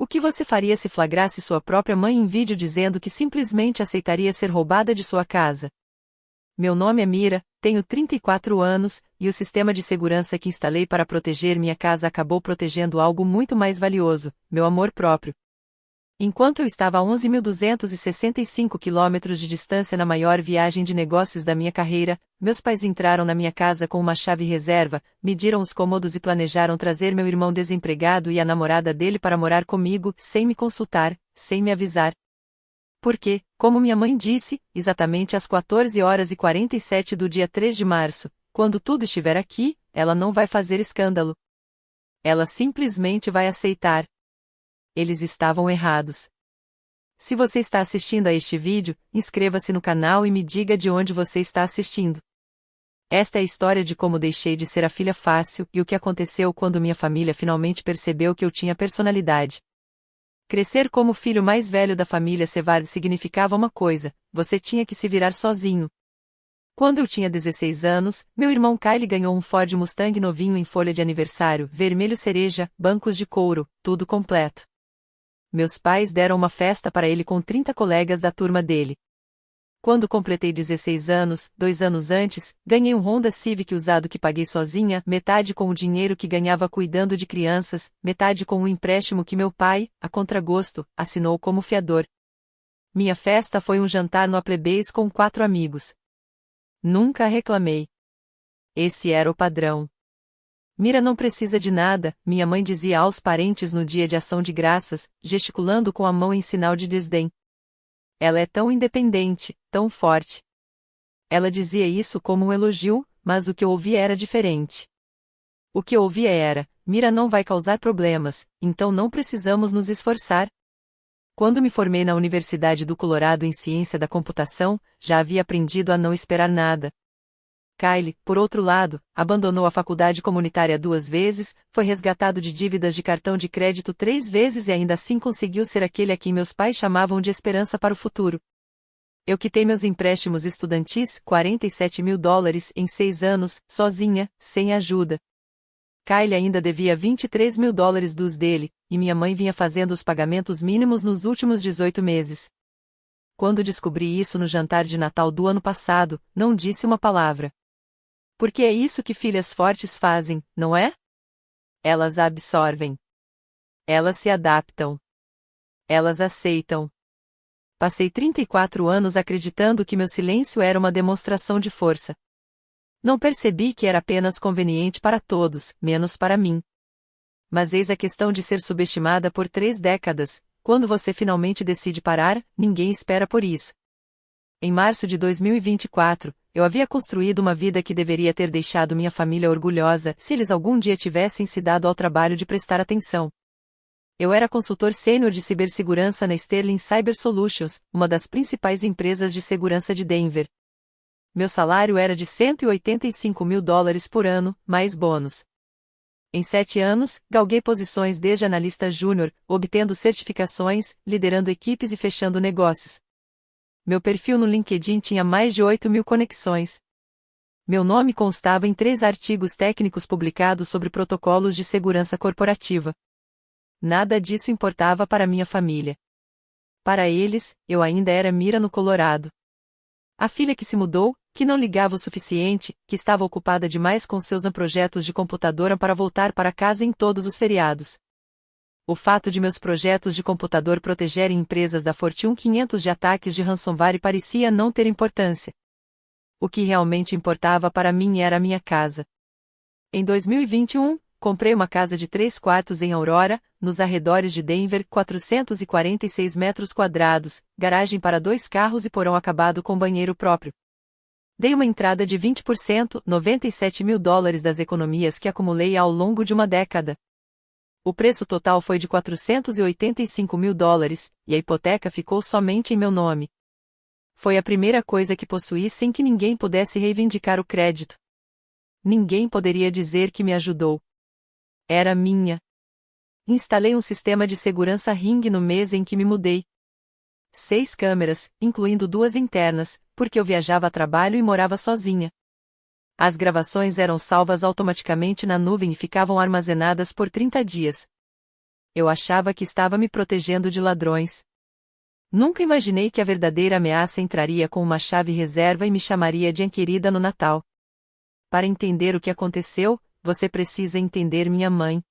que você faria se flagrasse sua própria mãe em vídeo dizendo que simplesmente aceitaria ser roubada de sua casa? Meu nome é Mira, tenho 34 anos, e o sistema de segurança que instalei para proteger minha casa acabou protegendo algo muito mais valioso, meu amor próprio. Enquanto eu estava a 11.265 quilômetros de distância na maior viagem de negócios da minha carreira, meus pais entraram na minha casa com uma chave reserva, mediram os cômodos e planejaram trazer meu irmão desempregado e a namorada dele para morar comigo, sem me consultar, sem me avisar. Porque, como minha mãe disse, exatamente às 14h47 do dia 3 de março, quando tudo estiver aqui, ela não vai fazer escândalo. Ela simplesmente vai aceitar. Eles estavam errados. Se você está assistindo a este vídeo, inscreva-se no canal e me diga de onde você está assistindo. Esta é a história de como deixei de ser a filha fácil e o que aconteceu quando minha família finalmente percebeu que eu tinha personalidade. Crescer como o filho mais velho da família Sevard significava uma coisa: você tinha que se virar sozinho. Quando eu tinha 16 anos, meu irmão Kyle ganhou um Ford Mustang novinho em folha de aniversário, vermelho cereja, bancos de couro, tudo completo. Meus pais deram uma festa para ele com 30 colegas da turma dele. Quando completei 16 anos, 2 anos antes, ganhei um Honda Civic usado que paguei sozinha, metade com o dinheiro que ganhava cuidando de crianças, metade com um empréstimo que meu pai, a contragosto, assinou como fiador. Minha festa foi um jantar no Applebee's com 4 amigos. Nunca reclamei. Esse era o padrão. Mira não precisa de nada, minha mãe dizia aos parentes no dia de ação de graças, gesticulando com a mão em sinal de desdém. Ela é tão independente, tão forte. Ela dizia isso como um elogio, mas o que eu ouvia era diferente. O que eu ouvia era: Mira não vai causar problemas, então não precisamos nos esforçar. Quando me formei na Universidade do Colorado em Ciência da Computação, já havia aprendido a não esperar nada. Kyle, por outro lado, abandonou a faculdade comunitária 2 vezes, foi resgatado de dívidas de cartão de crédito 3 vezes e ainda assim conseguiu ser aquele a quem meus pais chamavam de esperança para o futuro. Eu quitei meus empréstimos estudantis, $47 mil, em 6 anos, sozinha, sem ajuda. Kyle ainda devia $23 mil dos dele, e minha mãe vinha fazendo os pagamentos mínimos nos últimos 18 meses. Quando descobri isso no jantar de Natal do ano passado, não disse uma palavra. Porque é isso que filhas fortes fazem, não é? Elas absorvem. Elas se adaptam. Elas aceitam. Passei 34 anos acreditando que meu silêncio era uma demonstração de força. Não percebi que era apenas conveniente para todos, menos para mim. Mas eis a questão de ser subestimada por 3 décadas, quando você finalmente decide parar, ninguém espera por isso. Em março de 2024, eu havia construído uma vida que deveria ter deixado minha família orgulhosa se eles algum dia tivessem se dado ao trabalho de prestar atenção. Eu era consultor sênior de cibersegurança na Sterling Cyber Solutions, uma das principais empresas de segurança de Denver. Meu salário era de $185 mil por ano, mais bônus. Em 7 anos, galguei posições desde analista júnior, obtendo certificações, liderando equipes e fechando negócios. Meu perfil no LinkedIn tinha mais de 8 mil conexões. Meu nome constava em 3 artigos técnicos publicados sobre protocolos de segurança corporativa. Nada disso importava para minha família. Para eles, eu ainda era Mira no Colorado. A filha que se mudou, que não ligava o suficiente, que estava ocupada demais com seus projetos de computador para voltar para casa em todos os feriados. O fato de meus projetos de computador protegerem empresas da Fortune 500 de ataques de ransomware parecia não ter importância. O que realmente importava para mim era a minha casa. Em 2021, comprei uma casa de 3 quartos em Aurora, nos arredores de Denver, 446 metros quadrados, garagem para 2 carros e porão acabado com banheiro próprio. Dei uma entrada de 20%, $97 mil das economias que acumulei ao longo de uma década. O preço total foi de $485 mil, e a hipoteca ficou somente em meu nome. Foi a primeira coisa que possuí sem que ninguém pudesse reivindicar o crédito. Ninguém poderia dizer que me ajudou. Era minha. Instalei um sistema de segurança Ring no mês em que me mudei. 6 câmeras, incluindo 2 internas, porque eu viajava a trabalho e morava sozinha. As gravações eram salvas automaticamente na nuvem e ficavam armazenadas por 30 dias. Eu achava que estava me protegendo de ladrões. Nunca imaginei que a verdadeira ameaça entraria com uma chave reserva e me chamaria de querida no Natal. Para entender o que aconteceu, você precisa entender minha mãe.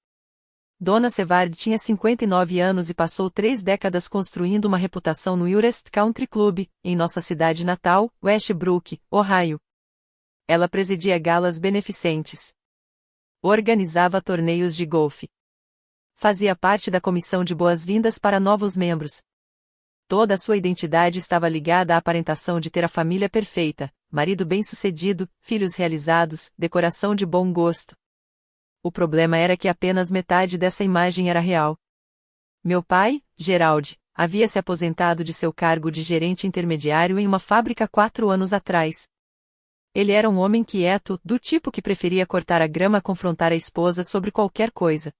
Dona Sevard tinha 59 anos e passou 3 décadas construindo uma reputação no Urest Country Club, em nossa cidade natal, Westbrook, Ohio. Ela presidia galas beneficentes. Organizava torneios de golfe. Fazia parte da comissão de boas-vindas para novos membros. Toda a sua identidade estava ligada à aparentação de ter a família perfeita, marido bem-sucedido, filhos realizados, decoração de bom gosto. O problema era que apenas metade dessa imagem era real. Meu pai, Gerald, havia se aposentado de seu cargo de gerente intermediário em uma fábrica 4 anos atrás. Ele era um homem quieto, do tipo que preferia cortar a grama a confrontar a esposa sobre qualquer coisa.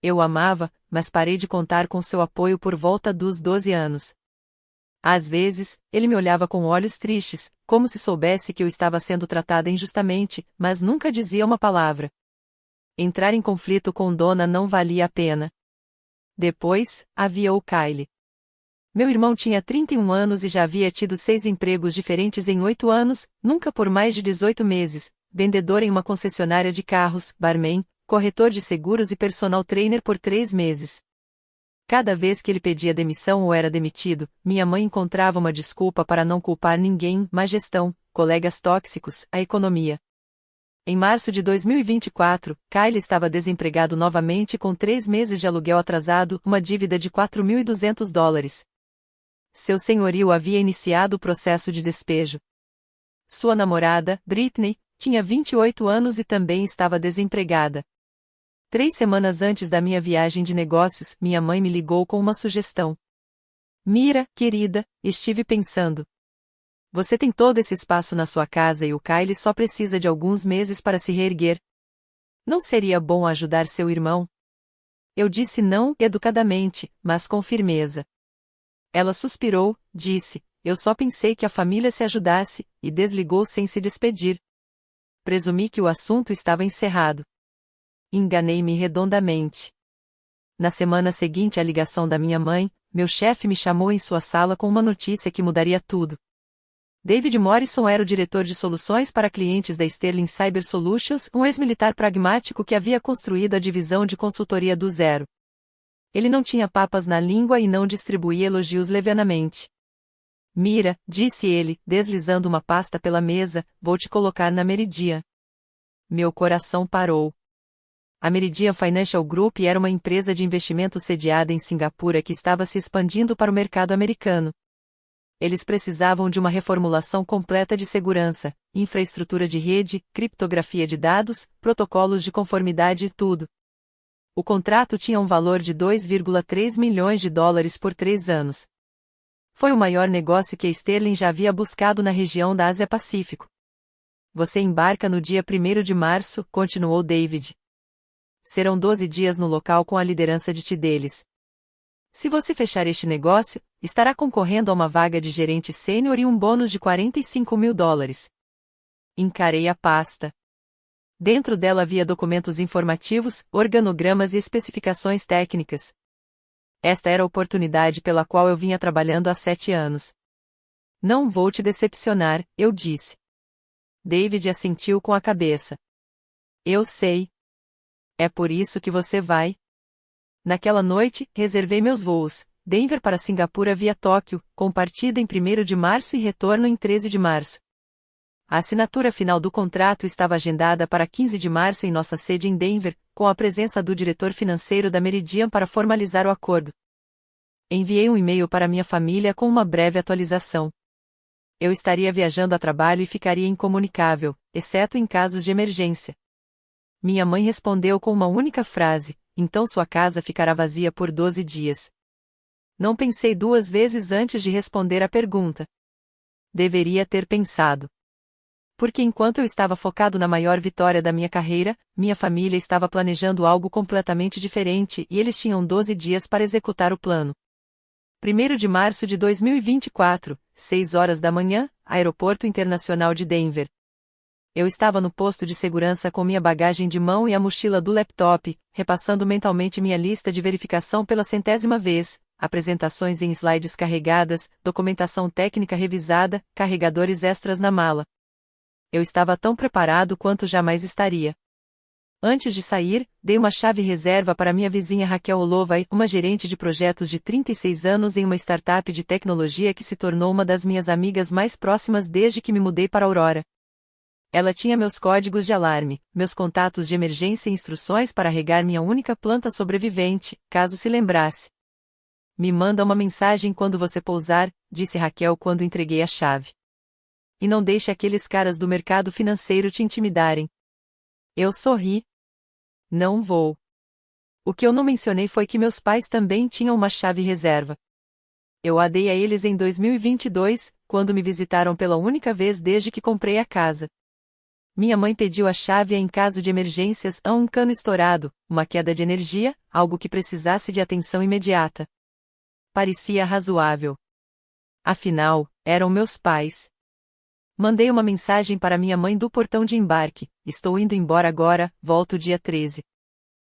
Eu o amava, mas parei de contar com seu apoio por volta dos 12 anos. Às vezes, ele me olhava com olhos tristes, como se soubesse que eu estava sendo tratada injustamente, mas nunca dizia uma palavra. Entrar em conflito com Dona não valia a pena. Depois, havia o Kyle. Meu irmão tinha 31 anos e já havia tido 6 empregos diferentes em 8 anos, nunca por mais de 18 meses, vendedor em uma concessionária de carros, barman, corretor de seguros e personal trainer por 3 meses. Cada vez que ele pedia demissão ou era demitido, minha mãe encontrava uma desculpa para não culpar ninguém, má gestão, colegas tóxicos, a economia. Em março de 2024, Kyle estava desempregado novamente com 3 meses de aluguel atrasado, uma dívida de $4.200. Seu senhorio havia iniciado o processo de despejo. Sua namorada, Britney, tinha 28 anos e também estava desempregada. 3 semanas antes da minha viagem de negócios, minha mãe me ligou com uma sugestão. Mira, querida, estive pensando. Você tem todo esse espaço na sua casa e o Kyle só precisa de alguns meses para se reerguer. Não seria bom ajudar seu irmão? Eu disse não, educadamente, mas com firmeza. Ela suspirou, disse, eu só pensei que a família se ajudasse, e desligou sem se despedir. Presumi que o assunto estava encerrado. Enganei-me redondamente. Na semana seguinte à ligação da minha mãe, meu chefe me chamou em sua sala com uma notícia que mudaria tudo. David Morrison era o diretor de soluções para clientes da Sterling Cyber Solutions, um ex-militar pragmático que havia construído a divisão de consultoria do zero. Ele não tinha papas na língua e não distribuía elogios levianamente. Mira, disse ele, deslizando uma pasta pela mesa, vou te colocar na Meridian. Meu coração parou. A Meridian Financial Group era uma empresa de investimento sediada em Singapura que estava se expandindo para o mercado americano. Eles precisavam de uma reformulação completa de segurança, infraestrutura de rede, criptografia de dados, protocolos de conformidade e tudo. O contrato tinha um valor de $2,3 milhões por 3 anos. Foi o maior negócio que a Sterling já havia buscado na região da Ásia-Pacífico. Você embarca no dia 1º de março, continuou David. Serão 12 dias no local com a liderança de deles. Se você fechar este negócio, estará concorrendo a uma vaga de gerente sênior e um bônus de $45 mil. Encarei a pasta. Dentro dela havia documentos informativos, organogramas e especificações técnicas. Esta era a oportunidade pela qual eu vinha trabalhando há 7 anos. Não vou te decepcionar, eu disse. David assentiu com a cabeça. Eu sei. É por isso que você vai. Naquela noite, reservei meus voos, Denver para Singapura via Tóquio, com partida em 1º de março e retorno em 13 de março. A assinatura final do contrato estava agendada para 15 de março em nossa sede em Denver, com a presença do diretor financeiro da Meridian para formalizar o acordo. Enviei um e-mail para minha família com uma breve atualização. Eu estaria viajando a trabalho e ficaria incomunicável, exceto em casos de emergência. Minha mãe respondeu com uma única frase, então sua casa ficará vazia por 12 dias. Não pensei 2 vezes antes de responder a pergunta. Deveria ter pensado. Porque enquanto eu estava focado na maior vitória da minha carreira, minha família estava planejando algo completamente diferente e eles tinham 12 dias para executar o plano. 1º de março de 2024, 6 horas da manhã, Aeroporto Internacional de Denver. Eu estava no posto de segurança com minha bagagem de mão e a mochila do laptop, repassando mentalmente minha lista de verificação pela centésima vez, apresentações em slides carregadas, documentação técnica revisada, carregadores extras na mala. Eu estava tão preparado quanto jamais estaria. Antes de sair, dei uma chave reserva para minha vizinha Raquel Olovay, uma gerente de projetos de 36 anos em uma startup de tecnologia que se tornou uma das minhas amigas mais próximas desde que me mudei para Aurora. Ela tinha meus códigos de alarme, meus contatos de emergência e instruções para regar minha única planta sobrevivente, caso se lembrasse. Me manda uma mensagem quando você pousar, disse Raquel quando entreguei a chave. E não deixe aqueles caras do mercado financeiro te intimidarem. Eu sorri. Não vou. O que eu não mencionei foi que meus pais também tinham uma chave reserva. Eu a dei a eles em 2022, quando me visitaram pela única vez desde que comprei a casa. Minha mãe pediu a chave em caso de emergências, um cano estourado, uma queda de energia, algo que precisasse de atenção imediata. Parecia razoável. Afinal, eram meus pais. Mandei uma mensagem para minha mãe do portão de embarque: estou indo embora agora, volto dia 13.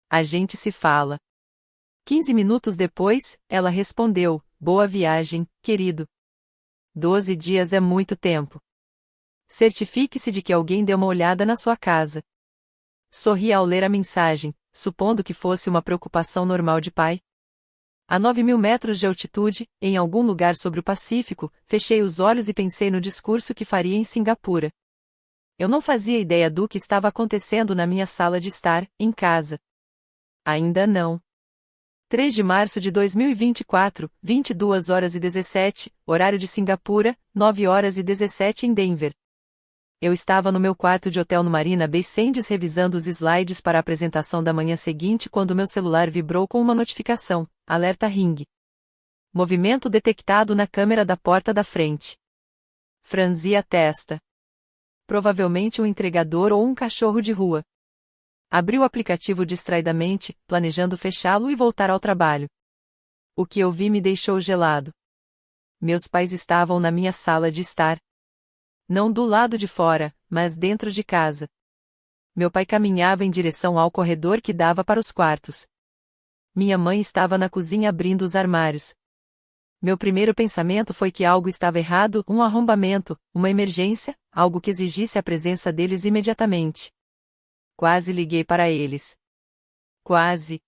A gente se fala. 15 minutos depois, ela respondeu: boa viagem, querido. 12 dias é muito tempo. Certifique-se de que alguém deu uma olhada na sua casa. Sorri ao ler a mensagem, supondo que fosse uma preocupação normal de pai. A 9.000 metros de altitude, em algum lugar sobre o Pacífico, fechei os olhos e pensei no discurso que faria em Singapura. Eu não fazia ideia do que estava acontecendo na minha sala de estar, em casa. Ainda não. 3 de março de 2024, 22h17, horário de Singapura, 9h17 em Denver. Eu estava no meu quarto de hotel no Marina Bay Sands revisando os slides para a apresentação da manhã seguinte quando meu celular vibrou com uma notificação: alerta ring. Movimento detectado na câmera da porta da frente. Franzi a testa. Provavelmente um entregador ou um cachorro de rua. Abri o aplicativo distraidamente, planejando fechá-lo e voltar ao trabalho. O que eu vi me deixou gelado. Meus pais estavam na minha sala de estar. Não do lado de fora, mas dentro de casa. Meu pai caminhava em direção ao corredor que dava para os quartos. Minha mãe estava na cozinha abrindo os armários. Meu primeiro pensamento foi que algo estava errado, um arrombamento, uma emergência, algo que exigisse a presença deles imediatamente. Quase liguei para eles. Quase.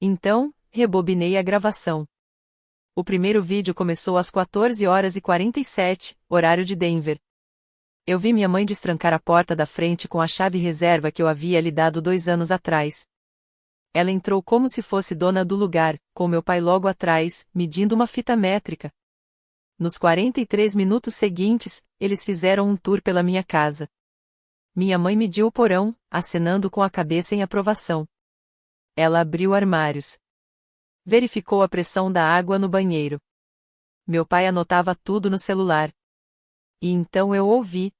Então, rebobinei a gravação. O primeiro vídeo começou às 14h47, horário de Denver. Eu vi minha mãe destrancar a porta da frente com a chave reserva que eu havia lhe dado 2 anos atrás. Ela entrou como se fosse dona do lugar, com meu pai logo atrás, medindo uma fita métrica. Nos 43 minutos seguintes, eles fizeram um tour pela minha casa. Minha mãe mediu o porão, acenando com a cabeça em aprovação. Ela abriu armários. Verificou a pressão da água no banheiro. Meu pai anotava tudo no celular. E então eu ouvi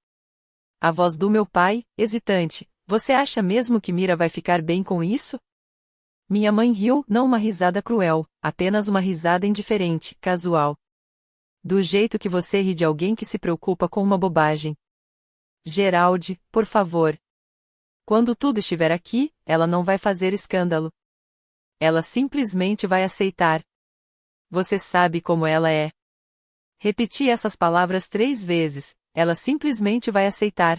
a voz do meu pai, hesitante: você acha mesmo que Mira vai ficar bem com isso? Minha mãe riu, não uma risada cruel, apenas uma risada indiferente, casual. Do jeito que você ri de alguém que se preocupa com uma bobagem. Geraldi, por favor. Quando tudo estiver aqui, ela não vai fazer escândalo. Ela simplesmente vai aceitar. Você sabe como ela é. Repeti essas palavras 3 vezes, ela simplesmente vai aceitar.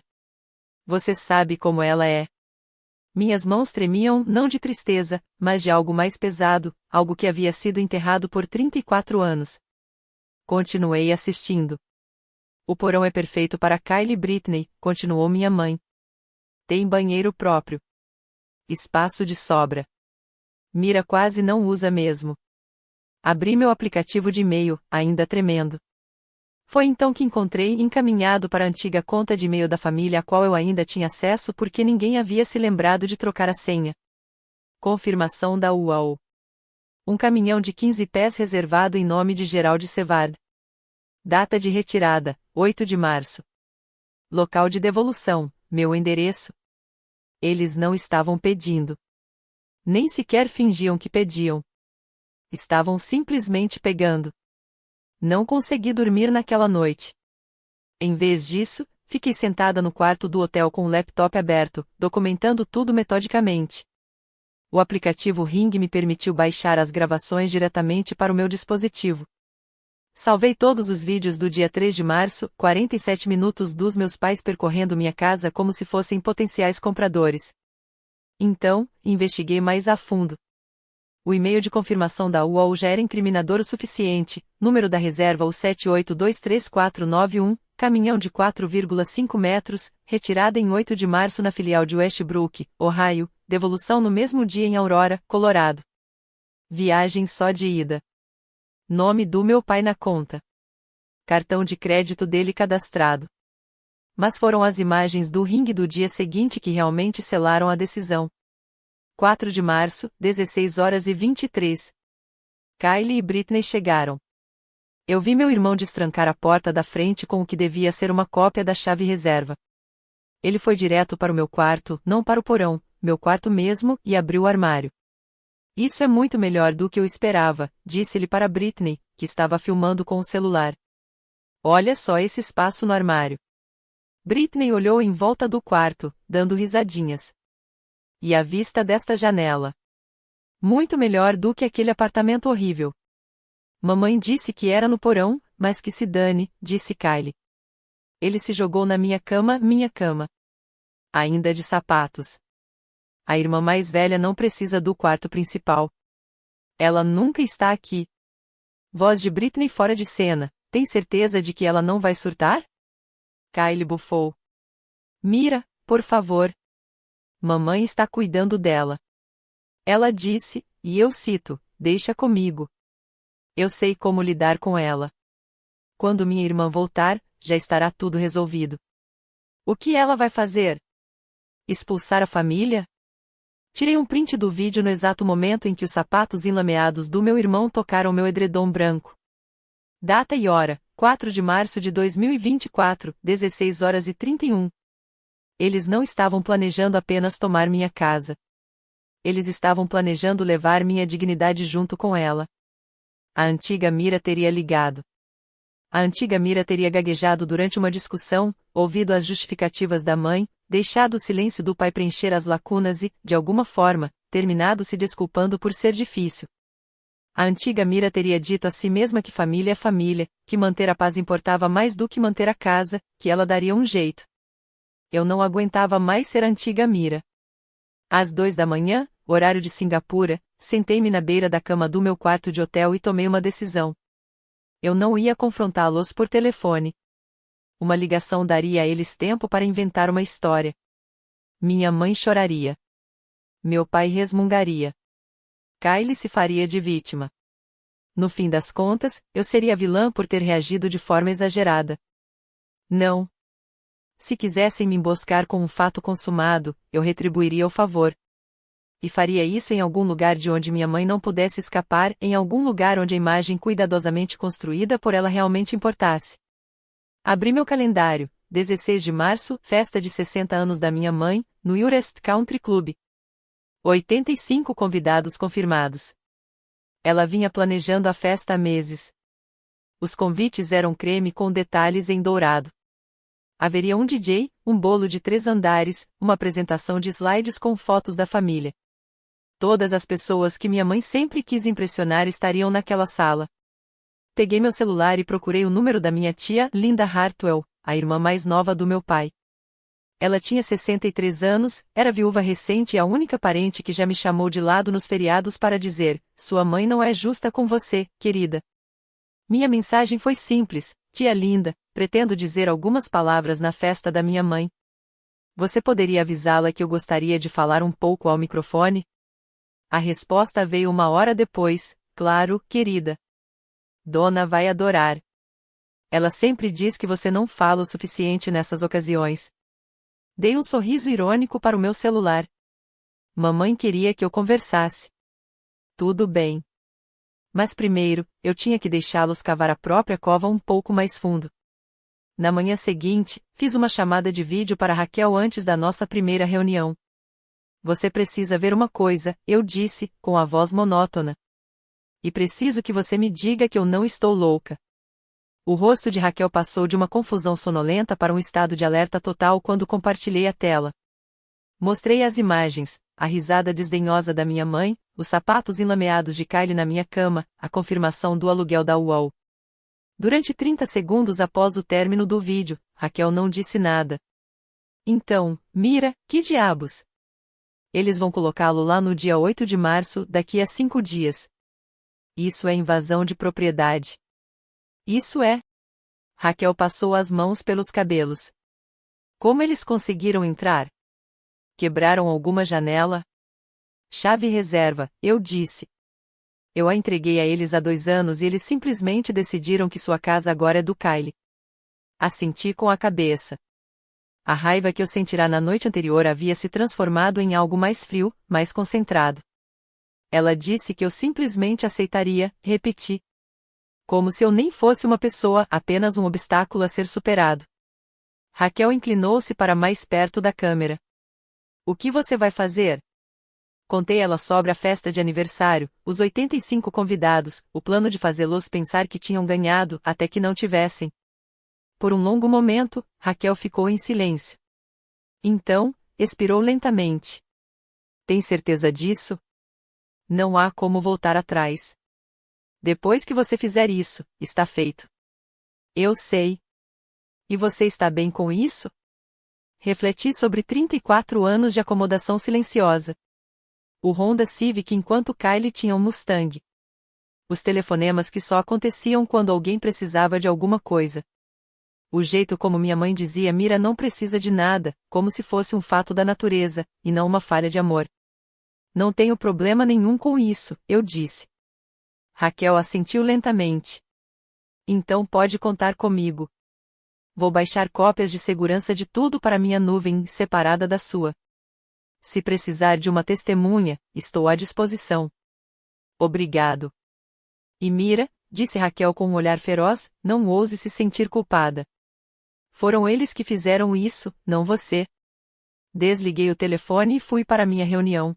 Você sabe como ela é. Minhas mãos tremiam não de tristeza, mas de algo mais pesado, algo que havia sido enterrado por 34 anos. Continuei assistindo. O porão é perfeito para Kylie Britney, continuou minha mãe. Tem banheiro próprio. Espaço de sobra. Mira quase não usa mesmo. Abri meu aplicativo de e-mail, ainda tremendo. Foi então que encontrei encaminhado para a antiga conta de e-mail da família a qual eu ainda tinha acesso porque ninguém havia se lembrado de trocar a senha. Confirmação da UAU. Um caminhão de 15 pés reservado em nome de Geraldi Sevard. Data de retirada, 8 de março. Local de devolução, meu endereço. Eles não estavam pedindo. Nem sequer fingiam que pediam. Estavam simplesmente pegando. Não consegui dormir naquela noite. Em vez disso, fiquei sentada no quarto do hotel com o laptop aberto, documentando tudo metodicamente. O aplicativo Ring me permitiu baixar as gravações diretamente para o meu dispositivo. Salvei todos os vídeos do dia 3 de março, 47 minutos dos meus pais percorrendo minha casa como se fossem potenciais compradores. Então, investiguei mais a fundo. O e-mail de confirmação da UOL já era incriminador o suficiente, número da reserva o 78233491, caminhão de 4,5 metros, retirada em 8 de março na filial de Westbrook, Ohio, devolução no mesmo dia em Aurora, Colorado. Viagem só de ida. Nome do meu pai na conta. Cartão de crédito dele cadastrado. Mas foram as imagens do Ring do dia seguinte que realmente selaram a decisão. 4 de março, 16h23. Kylie e Britney chegaram. Eu vi meu irmão destrancar a porta da frente com o que devia ser uma cópia da chave reserva. Ele foi direto para o meu quarto, não para o porão, meu quarto mesmo, e abriu o armário. Isso é muito melhor do que eu esperava, disse-lhe para Britney, que estava filmando com o celular. Olha só esse espaço no armário. Britney olhou em volta do quarto, dando risadinhas. E a vista desta janela. Muito melhor do que aquele apartamento horrível. Mamãe disse que era no porão, mas que se dane, disse Kylie. Ele se jogou na minha cama. Ainda de sapatos. A irmã mais velha não precisa do quarto principal. Ela nunca está aqui. Voz de Britney fora de cena. Tem certeza de que ela não vai surtar? Kylie bufou. Mira, por favor. Mamãe está cuidando dela. Ela disse, e eu cito, deixa comigo. Eu sei como lidar com ela. Quando minha irmã voltar, já estará tudo resolvido. O que ela vai fazer? Expulsar a família? Tirei um print do vídeo no exato momento em que os sapatos enlameados do meu irmão tocaram meu edredom branco. Data e hora, 4 de março de 2024, 16h31. Eles não estavam planejando apenas tomar minha casa. Eles estavam planejando levar minha dignidade junto com ela. A antiga Mira teria ligado. A antiga Mira teria gaguejado durante uma discussão, ouvido as justificativas da mãe, deixado o silêncio do pai preencher as lacunas e, de alguma forma, terminado se desculpando por ser difícil. A antiga Mira teria dito a si mesma que família é família, que manter a paz importava mais do que manter a casa, que ela daria um jeito. Eu não aguentava mais ser a antiga Mira. Às 2 da manhã, horário de Singapura, sentei-me na beira da cama do meu quarto de hotel e tomei uma decisão. Eu não ia confrontá-los por telefone. Uma ligação daria a eles tempo para inventar uma história. Minha mãe choraria. Meu pai resmungaria. Kylie se faria de vítima. No fim das contas, eu seria a vilã por ter reagido de forma exagerada. Não. Se quisessem me emboscar com um fato consumado, eu retribuiria o favor. E faria isso em algum lugar de onde minha mãe não pudesse escapar, em algum lugar onde a imagem cuidadosamente construída por ela realmente importasse. Abri meu calendário, 16 de março, festa de 60 anos da minha mãe, no Urest Country Club. 85 convidados confirmados. Ela vinha planejando a festa há meses. Os convites eram creme com detalhes em dourado. Haveria um DJ, um bolo de 3 andares, uma apresentação de slides com fotos da família. Todas as pessoas que minha mãe sempre quis impressionar estariam naquela sala. Peguei meu celular e procurei o número da minha tia, Linda Hartwell, a irmã mais nova do meu pai. Ela tinha 63 anos, era viúva recente e a única parente que já me chamou de lado nos feriados para dizer: sua mãe não é justa com você, querida. Minha mensagem foi simples: tia Linda, pretendo dizer algumas palavras na festa da minha mãe. Você poderia avisá-la que eu gostaria de falar um pouco ao microfone? A resposta veio 1 hora depois: claro, querida. Dona vai adorar. Ela sempre diz que você não fala o suficiente nessas ocasiões. Dei um sorriso irônico para o meu celular. Mamãe queria que eu conversasse. Tudo bem. Mas primeiro, eu tinha que deixá-los cavar a própria cova um pouco mais fundo. Na manhã seguinte, fiz uma chamada de vídeo para Raquel antes da nossa primeira reunião. Você precisa ver uma coisa, eu disse, com a voz monótona. E preciso que você me diga que eu não estou louca. O rosto de Raquel passou de uma confusão sonolenta para um estado de alerta total quando compartilhei a tela. Mostrei as imagens, a risada desdenhosa da minha mãe, os sapatos enlameados de Kylie na minha cama, a confirmação do aluguel da UOL. Durante 30 segundos após o término do vídeo, Raquel não disse nada. Então, Mira, que diabos? Eles vão colocá-lo lá no dia 8 de março, daqui a 5 dias. Isso é invasão de propriedade. Isso é. Raquel passou as mãos pelos cabelos. Como eles conseguiram entrar? Quebraram alguma janela? Chave reserva, eu disse. Eu a entreguei a eles há 2 anos e eles simplesmente decidiram que sua casa agora é do Kylie. Assenti com a cabeça. A raiva que eu sentirá na noite anterior havia se transformado em algo mais frio, mais concentrado. Ela disse que eu simplesmente aceitaria, repeti. Como se eu nem fosse uma pessoa, apenas um obstáculo a ser superado. Raquel inclinou-se para mais perto da câmera. O que você vai fazer? Contei ela sobre a festa de aniversário, os 85 convidados, o plano de fazê-los pensar que tinham ganhado, até que não tivessem. Por um longo momento, Raquel ficou em silêncio. Então, expirou lentamente. Tem certeza disso? Não há como voltar atrás. Depois que você fizer isso, está feito. Eu sei. E você está bem com isso? Refleti sobre 34 anos de acomodação silenciosa. O Honda Civic enquanto Kylie tinha um Mustang. Os telefonemas que só aconteciam quando alguém precisava de alguma coisa. O jeito como minha mãe dizia Mira não precisa de nada, como se fosse um fato da natureza, e não uma falha de amor. Não tenho problema nenhum com isso, eu disse. Raquel assentiu lentamente. Então pode contar comigo. Vou baixar cópias de segurança de tudo para minha nuvem, separada da sua. Se precisar de uma testemunha, estou à disposição. Obrigado. E Mira, disse Raquel com um olhar feroz, não ouse se sentir culpada. Foram eles que fizeram isso, não você. Desliguei o telefone e fui para minha reunião.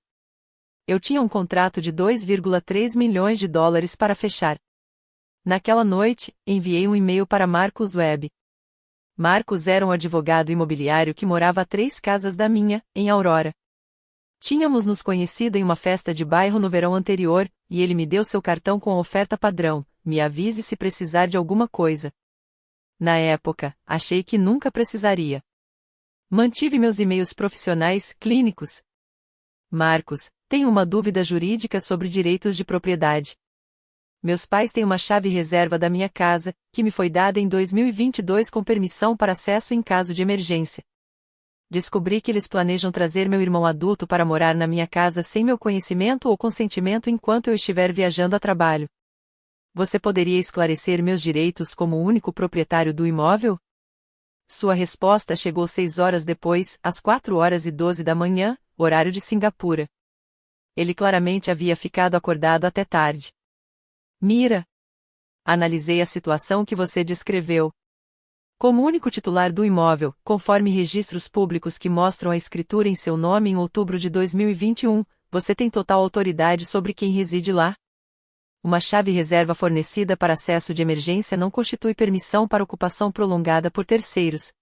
Eu tinha um contrato de 2,3 milhões de dólares para fechar. Naquela noite, enviei um e-mail para Marcus Webb. Marcus era um advogado imobiliário que morava a 3 casas da minha, em Aurora. Tínhamos nos conhecido em uma festa de bairro no verão anterior, e ele me deu seu cartão com a oferta padrão, me avise se precisar de alguma coisa. Na época, achei que nunca precisaria. Mantive meus e-mails profissionais, clínicos. Marcos, tenho uma dúvida jurídica sobre direitos de propriedade. Meus pais têm uma chave reserva da minha casa, que me foi dada em 2022 com permissão para acesso em caso de emergência. Descobri que eles planejam trazer meu irmão adulto para morar na minha casa sem meu conhecimento ou consentimento enquanto eu estiver viajando a trabalho. Você poderia esclarecer meus direitos como o único proprietário do imóvel? Sua resposta chegou 6 horas depois, às 4h12 da manhã, horário de Singapura. Ele claramente havia ficado acordado até tarde. Mira. Analisei a situação que você descreveu. Como único titular do imóvel, conforme registros públicos que mostram a escritura em seu nome em outubro de 2021, você tem total autoridade sobre quem reside lá. Uma chave reserva fornecida para acesso de emergência não constitui permissão para ocupação prolongada por terceiros.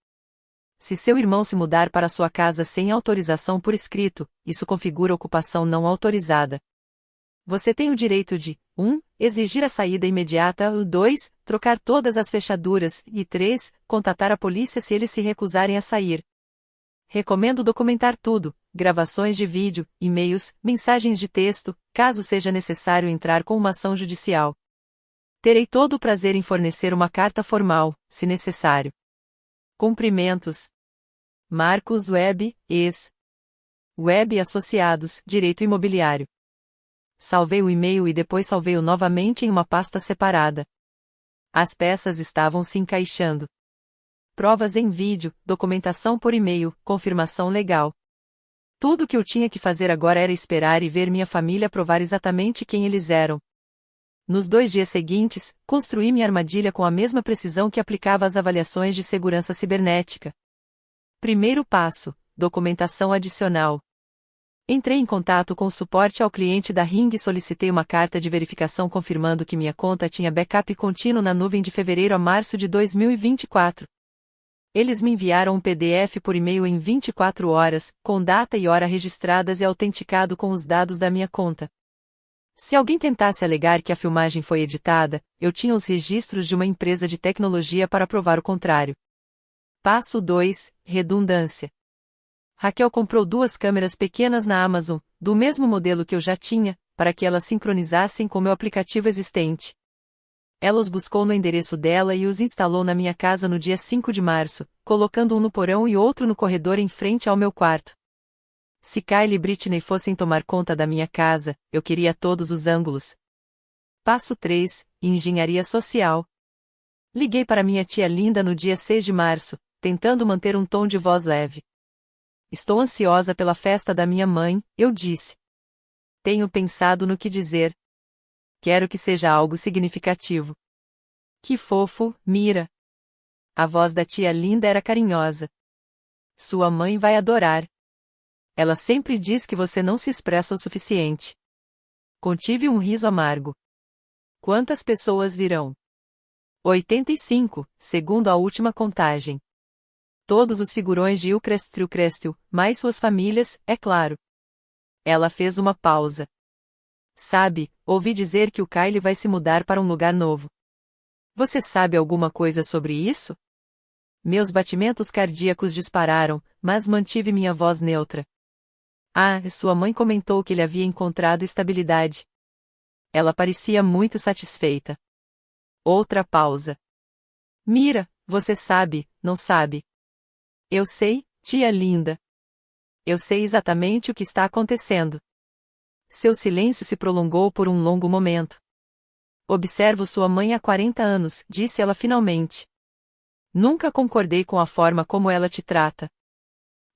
Se seu irmão se mudar para sua casa sem autorização por escrito, isso configura ocupação não autorizada. Você tem o direito de 1. Exigir a saída imediata, 2. Trocar todas as fechaduras, e 3. Contatar a polícia se eles se recusarem a sair. Recomendo documentar tudo, gravações de vídeo, e-mails, mensagens de texto, caso seja necessário entrar com uma ação judicial. Terei todo o prazer em fornecer uma carta formal, se necessário. Cumprimentos. Marcus Webb, ex. Webb Associados, Direito Imobiliário. Salvei o e-mail e depois salvei-o novamente em uma pasta separada. As peças estavam se encaixando. Provas em vídeo, documentação por e-mail, confirmação legal. Tudo o que eu tinha que fazer agora era esperar e ver minha família provar exatamente quem eles eram. Nos 2 dias seguintes, construí minha armadilha com a mesma precisão que aplicava às avaliações de segurança cibernética. Primeiro passo: documentação adicional. Entrei em contato com o suporte ao cliente da Ring e solicitei uma carta de verificação confirmando que minha conta tinha backup contínuo na nuvem de fevereiro a março de 2024. Eles me enviaram um PDF por e-mail em 24 horas, com data e hora registradas e autenticado com os dados da minha conta. Se alguém tentasse alegar que a filmagem foi editada, eu tinha os registros de uma empresa de tecnologia para provar o contrário. Passo 2. Redundância. Raquel comprou 2 câmeras pequenas na Amazon, do mesmo modelo que eu já tinha, para que elas sincronizassem com meu aplicativo existente. Ela os buscou no endereço dela e os instalou na minha casa no dia 5 de março, colocando um no porão e outro no corredor em frente ao meu quarto. Se Kylie e Britney fossem tomar conta da minha casa, eu queria todos os ângulos. Passo 3. Engenharia social. Liguei para minha tia Linda no dia 6 de março, tentando manter um tom de voz leve. Estou ansiosa pela festa da minha mãe, eu disse. Tenho pensado no que dizer. Quero que seja algo significativo. Que fofo, Mira. A voz da tia Linda era carinhosa. Sua mãe vai adorar. Ela sempre diz que você não se expressa o suficiente. Contive um riso amargo. Quantas pessoas virão? 85, segundo a última contagem. Todos os figurões de Ucrestil, mais suas famílias, é claro. Ela fez uma pausa. Sabe, ouvi dizer que o Kylie vai se mudar para um lugar novo. Você sabe alguma coisa sobre isso? Meus batimentos cardíacos dispararam, mas mantive minha voz neutra. Ah, sua mãe comentou que ele havia encontrado estabilidade. Ela parecia muito satisfeita. Outra pausa. Mira, você sabe, não sabe? Eu sei, tia linda. Eu sei exatamente o que está acontecendo. Seu silêncio se prolongou por um longo momento. Observo sua mãe há 40 anos, disse ela finalmente. Nunca concordei com a forma como ela te trata.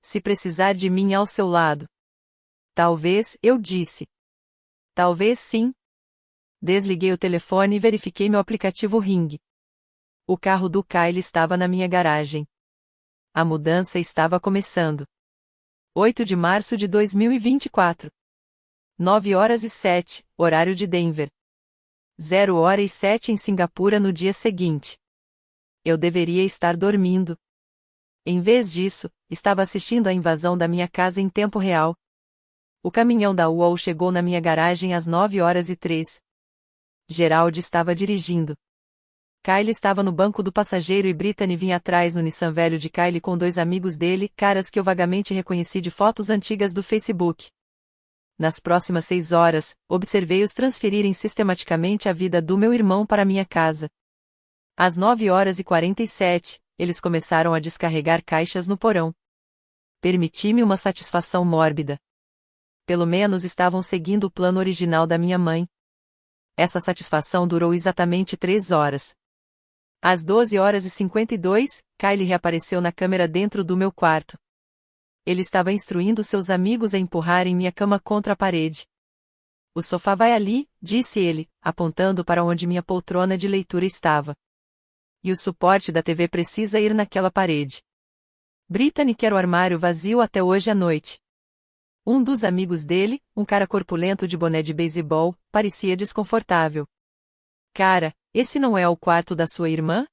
Se precisar de mim ao seu lado. Talvez, eu disse. Talvez sim. Desliguei o telefone e verifiquei meu aplicativo Ring. O carro do Kylie estava na minha garagem. A mudança estava começando. 8 de março de 2024. 9h07, horário de Denver. 0h07 em Singapura no dia seguinte. Eu deveria estar dormindo. Em vez disso, estava assistindo à invasão da minha casa em tempo real. O caminhão da UOL chegou na minha garagem às 9h03. Gerald estava dirigindo. Kylie estava no banco do passageiro e Brittany vinha atrás no Nissan velho de Kylie com 2 amigos dele, caras que eu vagamente reconheci de fotos antigas do Facebook. Nas próximas 6 horas, observei-os transferirem sistematicamente a vida do meu irmão para minha casa. Às 9h47, eles começaram a descarregar caixas no porão. Permiti-me uma satisfação mórbida. Pelo menos estavam seguindo o plano original da minha mãe. Essa satisfação durou exatamente 3 horas. Às 12h52, Kylie reapareceu na câmera dentro do meu quarto. Ele estava instruindo seus amigos a empurrarem minha cama contra a parede. O sofá vai ali, disse ele, apontando para onde minha poltrona de leitura estava. E o suporte da TV precisa ir naquela parede. Brittany quer o armário vazio até hoje à noite. Um dos amigos dele, um cara corpulento de boné de beisebol, parecia desconfortável. Cara, esse não é o quarto da sua irmã?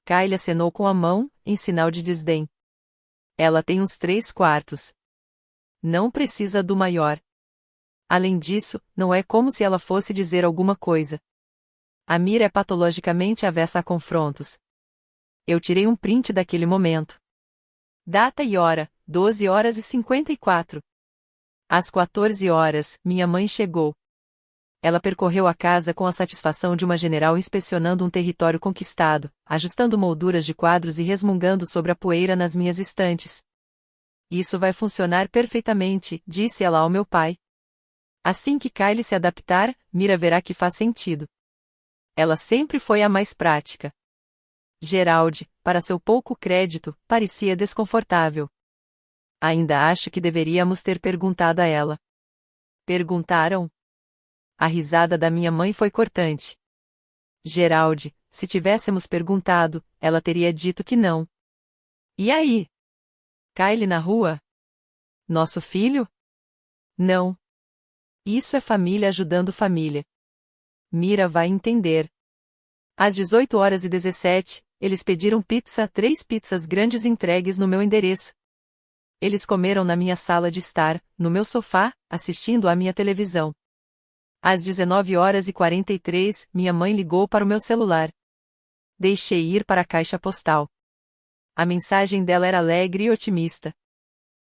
Kylie acenou com a mão, em sinal de desdém. Ela tem uns 3 quartos. Não precisa do maior. Além disso, não é como se ela fosse dizer alguma coisa. A Mira é patologicamente avessa a confrontos. Eu tirei um print daquele momento. Data e hora, 12h54. Às 14 horas, minha mãe chegou. Ela percorreu a casa com a satisfação de uma general inspecionando um território conquistado, ajustando molduras de quadros e resmungando sobre a poeira nas minhas estantes. Isso vai funcionar perfeitamente, disse ela ao meu pai. Assim que Kylie se adaptar, Mira verá que faz sentido. Ela sempre foi a mais prática. Gerald, para seu pouco crédito, parecia desconfortável. Ainda acho que deveríamos ter perguntado a ela. Perguntaram? A risada da minha mãe foi cortante. Gerald, se tivéssemos perguntado, ela teria dito que não. E aí? Kylie na rua? Nosso filho? Não. Isso é família ajudando família. Mira vai entender. Às 18h17, eles pediram pizza, 3 pizzas grandes entregues no meu endereço. Eles comeram na minha sala de estar, no meu sofá, assistindo à minha televisão. Às 19h43, minha mãe ligou para o meu celular. Deixei ir para a caixa postal. A mensagem dela era alegre e otimista.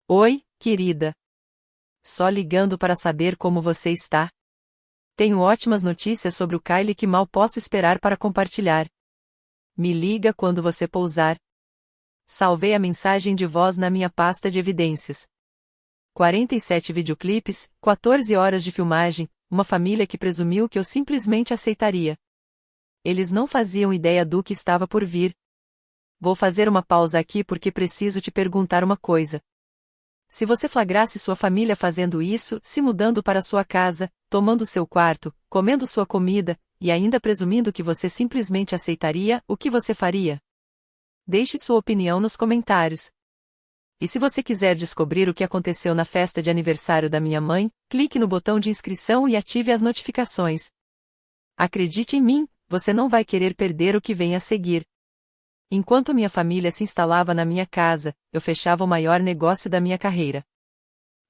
Oi, querida. Só ligando para saber como você está. Tenho ótimas notícias sobre o Kylie que mal posso esperar para compartilhar. Me liga quando você pousar. Salvei a mensagem de voz na minha pasta de evidências. 47 videoclipes, 14 horas de filmagem, uma família que presumiu que eu simplesmente aceitaria. Eles não faziam ideia do que estava por vir. Vou fazer uma pausa aqui porque preciso te perguntar uma coisa. Se você flagrasse sua família fazendo isso, se mudando para sua casa, tomando seu quarto, comendo sua comida, e ainda presumindo que você simplesmente aceitaria, o que você faria? Deixe sua opinião nos comentários. E se você quiser descobrir o que aconteceu na festa de aniversário da minha mãe, clique no botão de inscrição e ative as notificações. Acredite em mim, você não vai querer perder o que vem a seguir. Enquanto minha família se instalava na minha casa, eu fechava o maior negócio da minha carreira.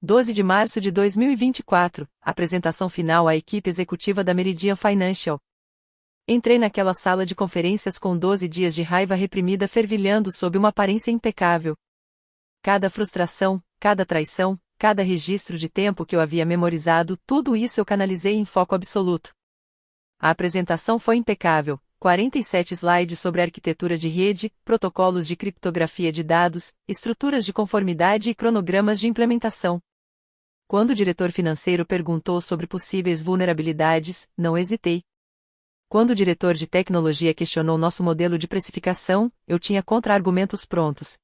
12 de março de 2024, apresentação final à equipe executiva da Meridian Financial. Entrei naquela sala de conferências com 12 dias de raiva reprimida fervilhando sob uma aparência impecável. Cada frustração, cada traição, cada registro de tempo que eu havia memorizado, tudo isso eu canalizei em foco absoluto. A apresentação foi impecável, 47 slides sobre arquitetura de rede, protocolos de criptografia de dados, estruturas de conformidade e cronogramas de implementação. Quando o diretor financeiro perguntou sobre possíveis vulnerabilidades, não hesitei. Quando o diretor de tecnologia questionou nosso modelo de precificação, eu tinha contra-argumentos prontos.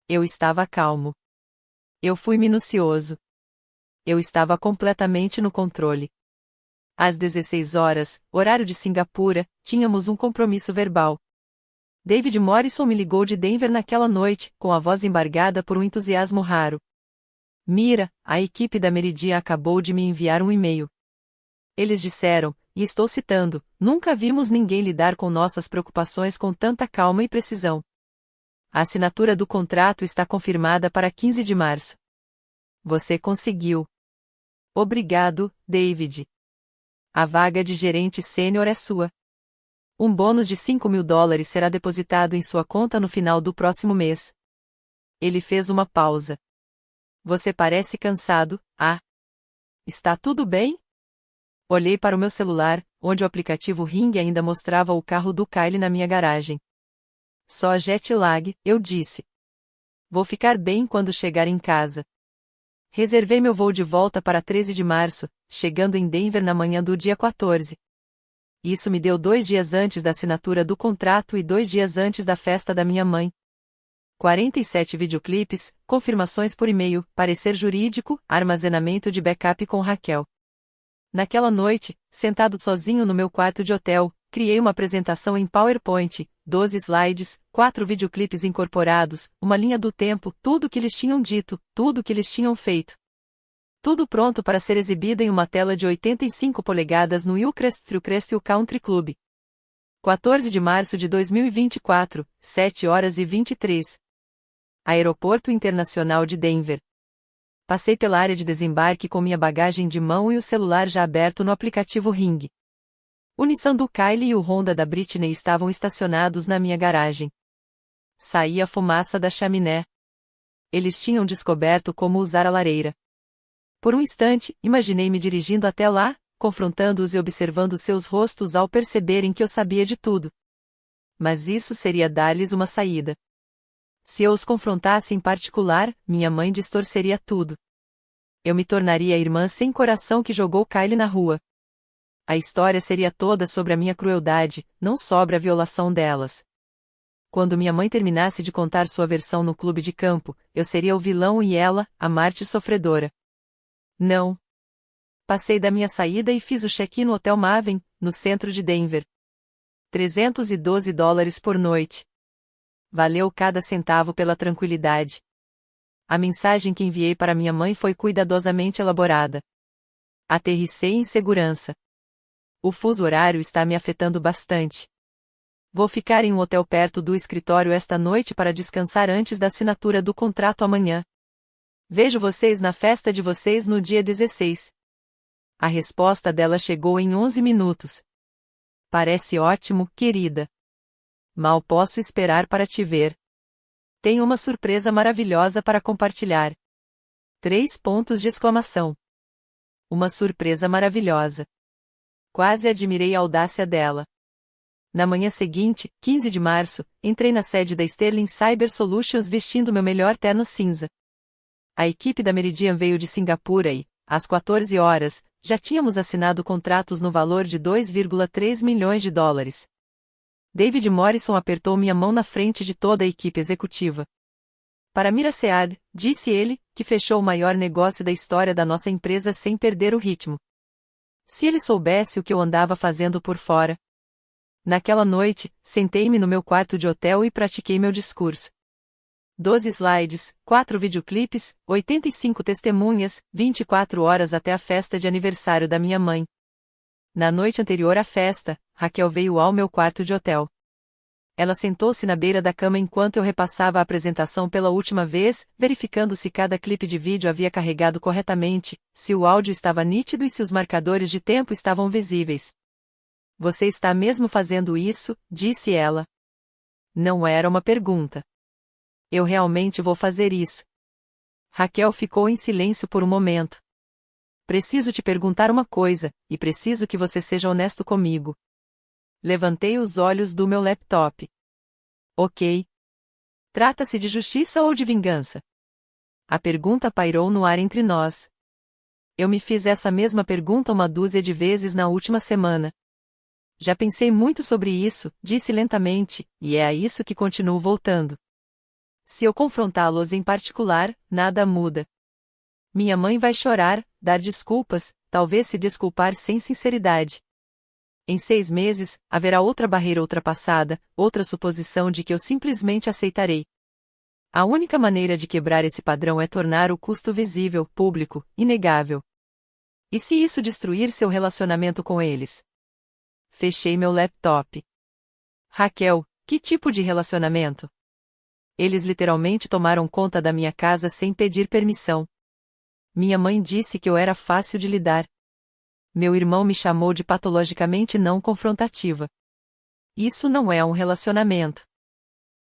Eu estava calmo. Eu fui minucioso. Eu estava completamente no controle. Às 16 horas, horário de Singapura, tínhamos um compromisso verbal. David Morrison me ligou de Denver naquela noite, com a voz embargada por um entusiasmo raro. Mira, a equipe da Meridian acabou de me enviar um e-mail. Eles disseram, e estou citando, nunca vimos ninguém lidar com nossas preocupações com tanta calma e precisão. A assinatura do contrato está confirmada para 15 de março. Você conseguiu. Obrigado, David. A vaga de gerente sênior é sua. Um bônus de $5.000 será depositado em sua conta no final do próximo mês. Ele fez uma pausa. Você parece cansado, ah? Está tudo bem? Olhei para o meu celular, onde o aplicativo Ring ainda mostrava o carro do Kylie na minha garagem. Só jet lag, eu disse. Vou ficar bem quando chegar em casa. Reservei meu voo de volta para 13 de março, chegando em Denver na manhã do dia 14. Isso me deu 2 dias antes da assinatura do contrato e 2 dias antes da festa da minha mãe. 47 videoclipes, confirmações por e-mail, parecer jurídico, armazenamento de backup com Raquel. Naquela noite, sentado sozinho no meu quarto de hotel, criei uma apresentação em PowerPoint, 12 slides, 4 videoclipes incorporados, uma linha do tempo, tudo o que eles tinham dito, tudo o que eles tinham feito. Tudo pronto para ser exibido em uma tela de 85 polegadas no Hillcrest Country Club. 14 de março de 2024, 7h23. Aeroporto Internacional de Denver. Passei pela área de desembarque com minha bagagem de mão e o celular já aberto no aplicativo Ring. O Nissan do Kylie e o Honda da Britney estavam estacionados na minha garagem. Saía fumaça da chaminé. Eles tinham descoberto como usar a lareira. Por um instante, imaginei me dirigindo até lá, confrontando-os e observando seus rostos ao perceberem que eu sabia de tudo. Mas isso seria dar-lhes uma saída. Se eu os confrontasse em particular, minha mãe distorceria tudo. Eu me tornaria a irmã sem coração que jogou Kylie na rua. A história seria toda sobre a minha crueldade, não sobre a violação delas. Quando minha mãe terminasse de contar sua versão no clube de campo, eu seria o vilão e ela, a Marte sofredora. Não. Passei da minha saída e fiz o check-in no Hotel Maven, no centro de Denver. $312 por noite. Valeu cada centavo pela tranquilidade. A mensagem que enviei para minha mãe foi cuidadosamente elaborada. Aterrissei em segurança. O fuso horário está me afetando bastante. Vou ficar em um hotel perto do escritório esta noite para descansar antes da assinatura do contrato amanhã. Vejo vocês na festa de vocês no dia 16. A resposta dela chegou em 11 minutos. Parece ótimo, querida. Mal posso esperar para te ver. Tenho uma surpresa maravilhosa para compartilhar. 3 pontos de exclamação. Uma surpresa maravilhosa. Quase admirei a audácia dela. Na manhã seguinte, 15 de março, entrei na sede da Sterling Cyber Solutions vestindo meu melhor terno cinza. A equipe da Meridian veio de Singapura e, às 14 horas, já tínhamos assinado contratos no valor de 2,3 milhões de dólares. David Morrison apertou minha mão na frente de toda a equipe executiva. Para Mira Sead, disse ele, que fechou o maior negócio da história da nossa empresa sem perder o ritmo. Se ele soubesse o que eu andava fazendo por fora. Naquela noite, sentei-me no meu quarto de hotel e pratiquei meu discurso. 12 slides, 4 videoclipes, 85 testemunhas, 24 horas até a festa de aniversário da minha mãe. Na noite anterior à festa, Raquel veio ao meu quarto de hotel. Ela sentou-se na beira da cama enquanto eu repassava a apresentação pela última vez, verificando se cada clipe de vídeo havia carregado corretamente, se o áudio estava nítido e se os marcadores de tempo estavam visíveis. Você está mesmo fazendo isso? Disse ela. Não era uma pergunta. Eu realmente vou fazer isso. Raquel ficou em silêncio por um momento. Preciso te perguntar uma coisa, e preciso que você seja honesto comigo. Levantei os olhos do meu laptop. Ok. Trata-se de justiça ou de vingança? A pergunta pairou no ar entre nós. Eu me fiz essa mesma pergunta uma dúzia de vezes na última semana. Já pensei muito sobre isso, disse lentamente, e é a isso que continuo voltando. Se eu confrontá-los em particular, nada muda. Minha mãe vai chorar, dar desculpas, talvez se desculpar sem sinceridade. Em 6 meses, haverá outra barreira ultrapassada, outra suposição de que eu simplesmente aceitarei. A única maneira de quebrar esse padrão é tornar o custo visível, público, inegável. E se isso destruir seu relacionamento com eles? Fechei meu laptop. Raquel, que tipo de relacionamento? Eles literalmente tomaram conta da minha casa sem pedir permissão. Minha mãe disse que eu era fácil de lidar. Meu irmão me chamou de patologicamente não confrontativa. Isso não é um relacionamento.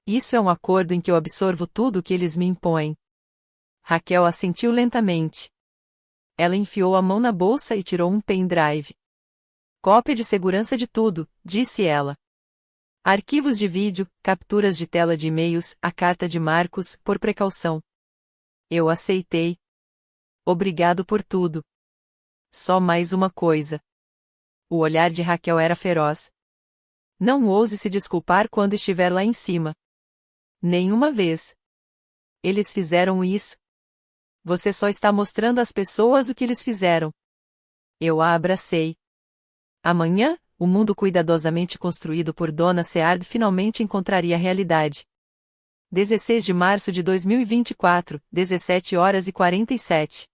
Isso é um acordo em que eu absorvo tudo o que eles me impõem. Raquel assentiu lentamente. Ela enfiou a mão na bolsa e tirou um pendrive. Cópia de segurança de tudo, disse ela. Arquivos de vídeo, capturas de tela de e-mails, a carta de Marcos, por precaução. Eu aceitei. Obrigado por tudo. Só mais uma coisa. O olhar de Raquel era feroz. Não ouse se desculpar quando estiver lá em cima. Nenhuma vez. Eles fizeram isso. Você só está mostrando às pessoas o que eles fizeram. Eu a abracei. Amanhã, o mundo cuidadosamente construído por Dona Seard finalmente encontraria a realidade. 16 de março de 2024, 17 horas e 47.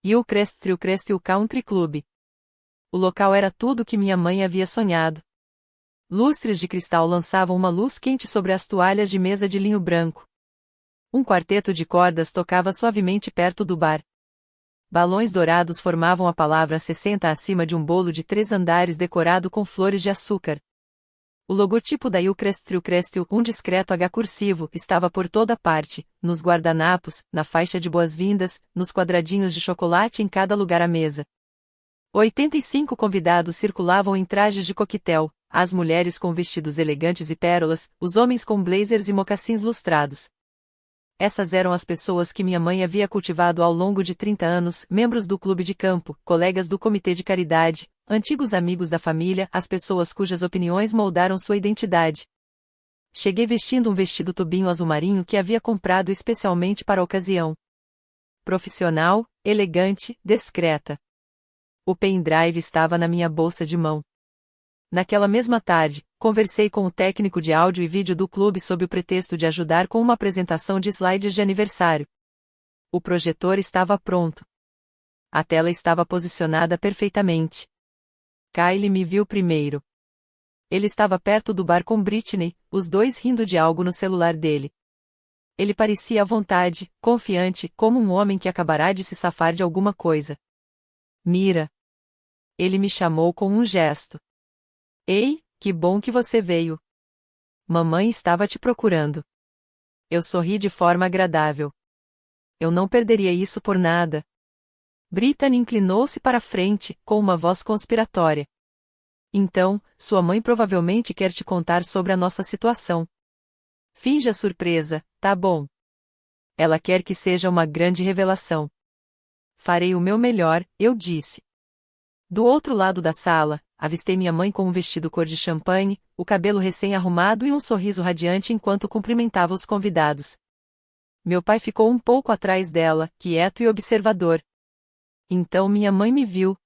Hillcrest Country Club. O local era tudo o que minha mãe havia sonhado. Lustres de cristal lançavam uma luz quente sobre as toalhas de mesa de linho branco. Um quarteto de cordas tocava suavemente perto do bar. Balões dourados formavam a palavra 60 acima de um bolo de 3 andares decorado com flores de açúcar. O logotipo da Hillcrest, um discreto H cursivo, estava por toda parte, nos guardanapos, na faixa de boas-vindas, nos quadradinhos de chocolate em cada lugar à mesa. 85 convidados circulavam em trajes de coquetel, as mulheres com vestidos elegantes e pérolas, os homens com blazers e mocassins lustrados. Essas eram as pessoas que minha mãe havia cultivado ao longo de 30 anos, membros do clube de campo, colegas do comitê de caridade, antigos amigos da família, as pessoas cujas opiniões moldaram sua identidade. Cheguei vestindo um vestido tubinho azul marinho que havia comprado especialmente para a ocasião. Profissional, elegante, discreta. O pendrive estava na minha bolsa de mão. Naquela mesma tarde, conversei com o técnico de áudio e vídeo do clube sob o pretexto de ajudar com uma apresentação de slides de aniversário. O projetor estava pronto. A tela estava posicionada perfeitamente. Kyle me viu primeiro. Ele estava perto do bar com Britney, os dois rindo de algo no celular dele. Ele parecia à vontade, confiante, como um homem que acabará de se safar de alguma coisa. Mira. Ele me chamou com um gesto. Ei, que bom que você veio. Mamãe estava te procurando. Eu sorri de forma agradável. Eu não perderia isso por nada. Brittany inclinou-se para a frente, com uma voz conspiratória. Então, sua mãe provavelmente quer te contar sobre a nossa situação. Finja surpresa, tá bom. Ela quer que seja uma grande revelação. Farei o meu melhor, eu disse. Do outro lado da sala, avistei minha mãe com um vestido cor de champanhe, o cabelo recém-arrumado e um sorriso radiante enquanto cumprimentava os convidados. Meu pai ficou um pouco atrás dela, quieto e observador. Então minha mãe me viu.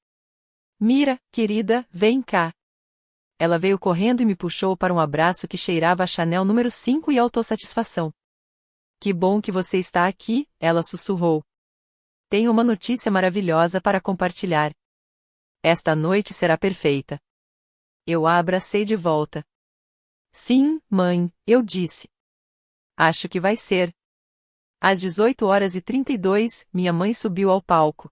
Mira, querida, vem cá. Ela veio correndo e me puxou para um abraço que cheirava a Chanel número 5 e autossatisfação. Que bom que você está aqui, ela sussurrou. Tenho uma notícia maravilhosa para compartilhar. Esta noite será perfeita. Eu a abracei de volta. Sim, mãe, eu disse. Acho que vai ser. Às 18h32, minha mãe subiu ao palco.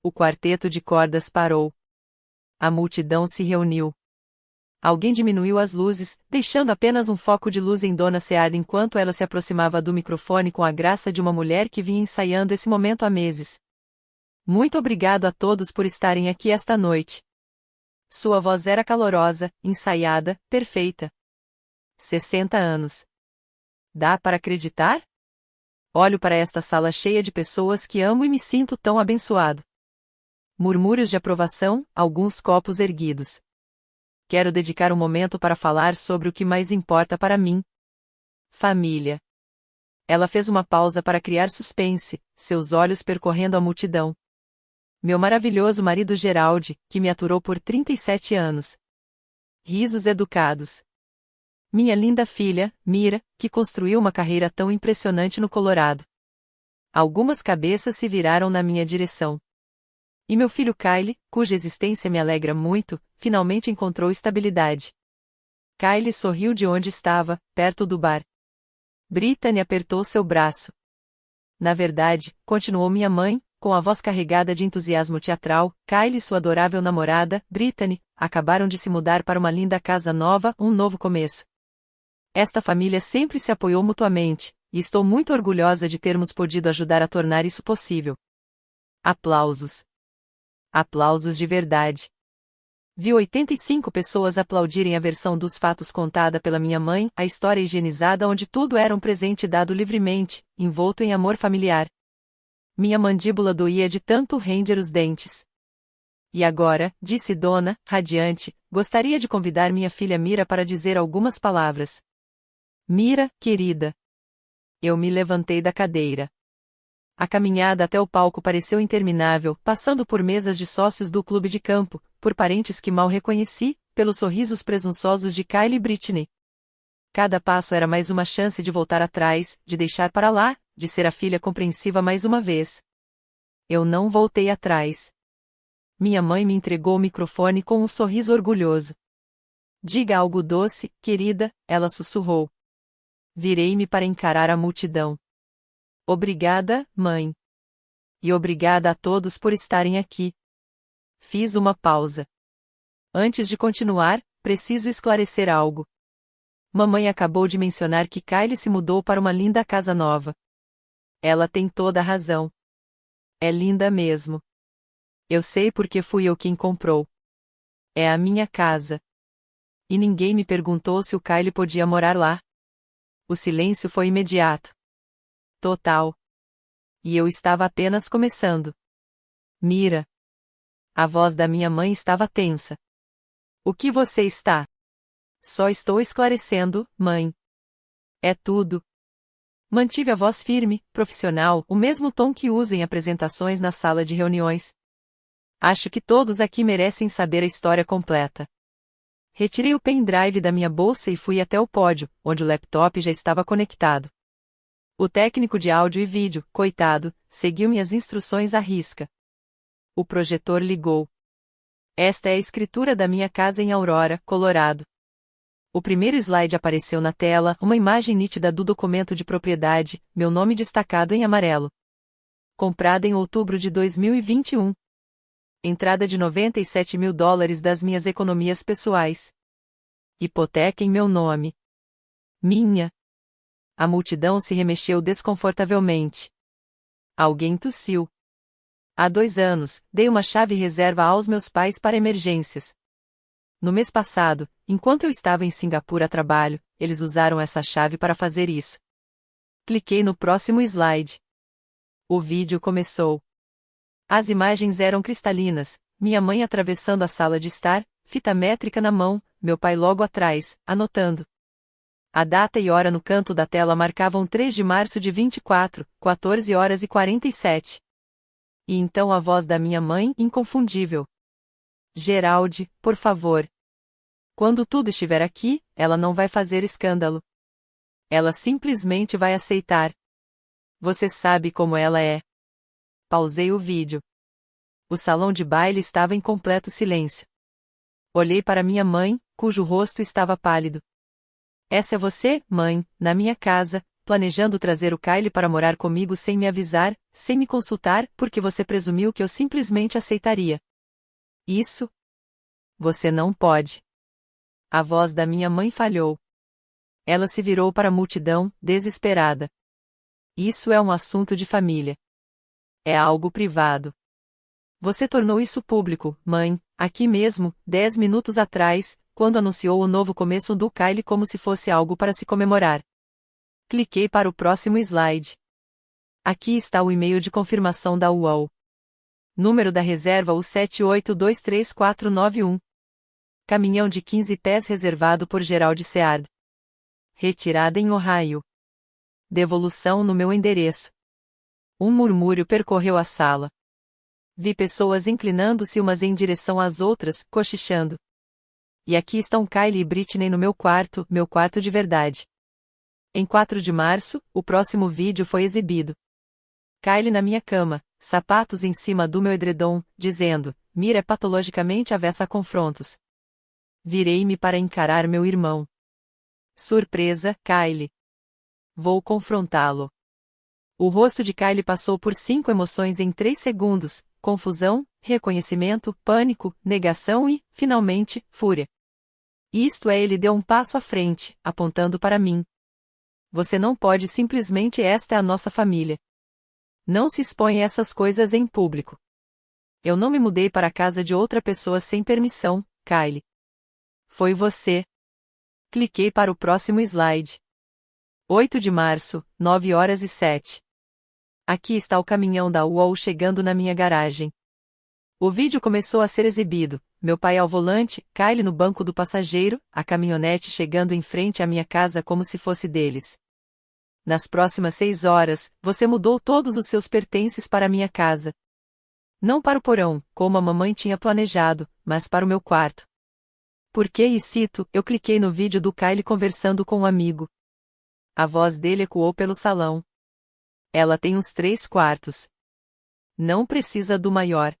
O quarteto de cordas parou. A multidão se reuniu. Alguém diminuiu as luzes, deixando apenas um foco de luz em Dona Seada enquanto ela se aproximava do microfone com a graça de uma mulher que vinha ensaiando esse momento há meses. Muito obrigado a todos por estarem aqui esta noite. Sua voz era calorosa, ensaiada, perfeita. 60 anos. Dá para acreditar? Olho para esta sala cheia de pessoas que amo e me sinto tão abençoado. Murmúrios de aprovação, alguns copos erguidos. Quero dedicar um momento para falar sobre o que mais importa para mim. Família. Ela fez uma pausa para criar suspense, seus olhos percorrendo a multidão. Meu maravilhoso marido Geraldi, que me aturou por 37 anos. Risos educados. Minha linda filha, Mira, que construiu uma carreira tão impressionante no Colorado. Algumas cabeças se viraram na minha direção. E meu filho Kyle, cuja existência me alegra muito, finalmente encontrou estabilidade. Kyle sorriu de onde estava, perto do bar. Brittany apertou seu braço. Na verdade, continuou minha mãe, com a voz carregada de entusiasmo teatral, Kyle e sua adorável namorada, Brittany, acabaram de se mudar para uma linda casa nova, um novo começo. Esta família sempre se apoiou mutuamente, e estou muito orgulhosa de termos podido ajudar a tornar isso possível. Aplausos. Aplausos de verdade. Vi 85 pessoas aplaudirem a versão dos fatos contada pela minha mãe, a história higienizada onde tudo era um presente dado livremente, envolto em amor familiar. Minha mandíbula doía de tanto ranger os dentes. E agora, disse Dona, radiante, gostaria de convidar minha filha Mira para dizer algumas palavras. Mira, querida. Eu me levantei da cadeira. A caminhada até o palco pareceu interminável, passando por mesas de sócios do clube de campo, por parentes que mal reconheci, pelos sorrisos presunçosos de Kyle e Brittany. Cada passo era mais uma chance de voltar atrás, de deixar para lá, de ser a filha compreensiva mais uma vez. Eu não voltei atrás. Minha mãe me entregou o microfone com um sorriso orgulhoso. Diga algo doce, querida, ela sussurrou. Virei-me para encarar a multidão. Obrigada, mãe. E obrigada a todos por estarem aqui. Fiz uma pausa. Antes de continuar, preciso esclarecer algo. Mamãe acabou de mencionar que Kyle se mudou para uma linda casa nova. Ela tem toda a razão. É linda mesmo. Eu sei porque fui eu quem comprou. É a minha casa. E ninguém me perguntou se o Kyle podia morar lá. O silêncio foi imediato. Total. E eu estava apenas começando. Mira. A voz da minha mãe estava tensa. O que você está? Só estou esclarecendo, mãe. É tudo. Mantive a voz firme, profissional, o mesmo tom que uso em apresentações na sala de reuniões. Acho que todos aqui merecem saber a história completa. Retirei o pendrive da minha bolsa e fui até o pódio, onde o laptop já estava conectado. O técnico de áudio e vídeo, coitado, seguiu minhas instruções à risca. O projetor ligou. Esta é a escritura da minha casa em Aurora, Colorado. O primeiro slide apareceu na tela, uma imagem nítida do documento de propriedade, meu nome destacado em amarelo. Comprada em outubro de 2021. Entrada de $97.000 das minhas economias pessoais. Hipoteca em meu nome. Minha. A multidão se remexeu desconfortavelmente. Alguém tossiu. Há 2 anos, dei uma chave reserva aos meus pais para emergências. No mês passado, enquanto eu estava em Singapura a trabalho, eles usaram essa chave para fazer isso. Cliquei no próximo slide. O vídeo começou. As imagens eram cristalinas, minha mãe atravessando a sala de estar, fita métrica na mão, meu pai logo atrás, anotando. A data e hora no canto da tela marcavam 3 de março de 24, 14 horas e 47. E então a voz da minha mãe, inconfundível. Geralde, por favor. Quando tudo estiver aqui, ela não vai fazer escândalo. Ela simplesmente vai aceitar. Você sabe como ela é. Pausei o vídeo. O salão de baile estava em completo silêncio. Olhei para minha mãe, cujo rosto estava pálido. Essa é você, mãe, na minha casa, planejando trazer o Kyle para morar comigo sem me avisar, sem me consultar, porque você presumiu que eu simplesmente aceitaria. Isso? Você não pode. A voz da minha mãe falhou. Ela se virou para a multidão, desesperada. Isso é um assunto de família. É algo privado. Você tornou isso público, mãe, aqui mesmo, 10 minutos atrás, quando anunciou o novo começo do Kyle como se fosse algo para se comemorar. Cliquei para o próximo slide. Aqui está o e-mail de confirmação da UOL. Número da reserva o 7823491. Caminhão de 15 pés reservado por Gerald Seard. Retirada em Ohio. Devolução no meu endereço. Um murmúrio percorreu a sala. Vi pessoas inclinando-se umas em direção às outras, cochichando. E aqui estão Kylie e Britney no meu quarto de verdade. Em 4 de março, o próximo vídeo foi exibido. Kylie na minha cama, sapatos em cima do meu edredom, dizendo, Mira é patologicamente avessa a confrontos. Virei-me para encarar meu irmão. Surpresa, Kylie. Vou confrontá-lo. O rosto de Kylie passou por 5 emoções em 3 segundos, confusão, reconhecimento, pânico, negação e, finalmente, fúria. Isto é, ele deu um passo à frente, apontando para mim. Você não pode simplesmente, esta é a nossa família. Não se expõe a essas coisas em público. Eu não me mudei para a casa de outra pessoa sem permissão, Kylie. Foi você. Cliquei para o próximo slide. 8 de março, 9 horas e 7. Aqui está o caminhão da UOL chegando na minha garagem. O vídeo começou a ser exibido, meu pai ao volante, Kylie no banco do passageiro, a caminhonete chegando em frente à minha casa como se fosse deles. Nas próximas 6 horas, você mudou todos os seus pertences para a minha casa. Não para o porão, como a mamãe tinha planejado, mas para o meu quarto. Porque, e cito, eu cliquei no vídeo do Kylie conversando com um amigo. A voz dele ecoou pelo salão. Ela tem uns 3 quartos. Não precisa do maior.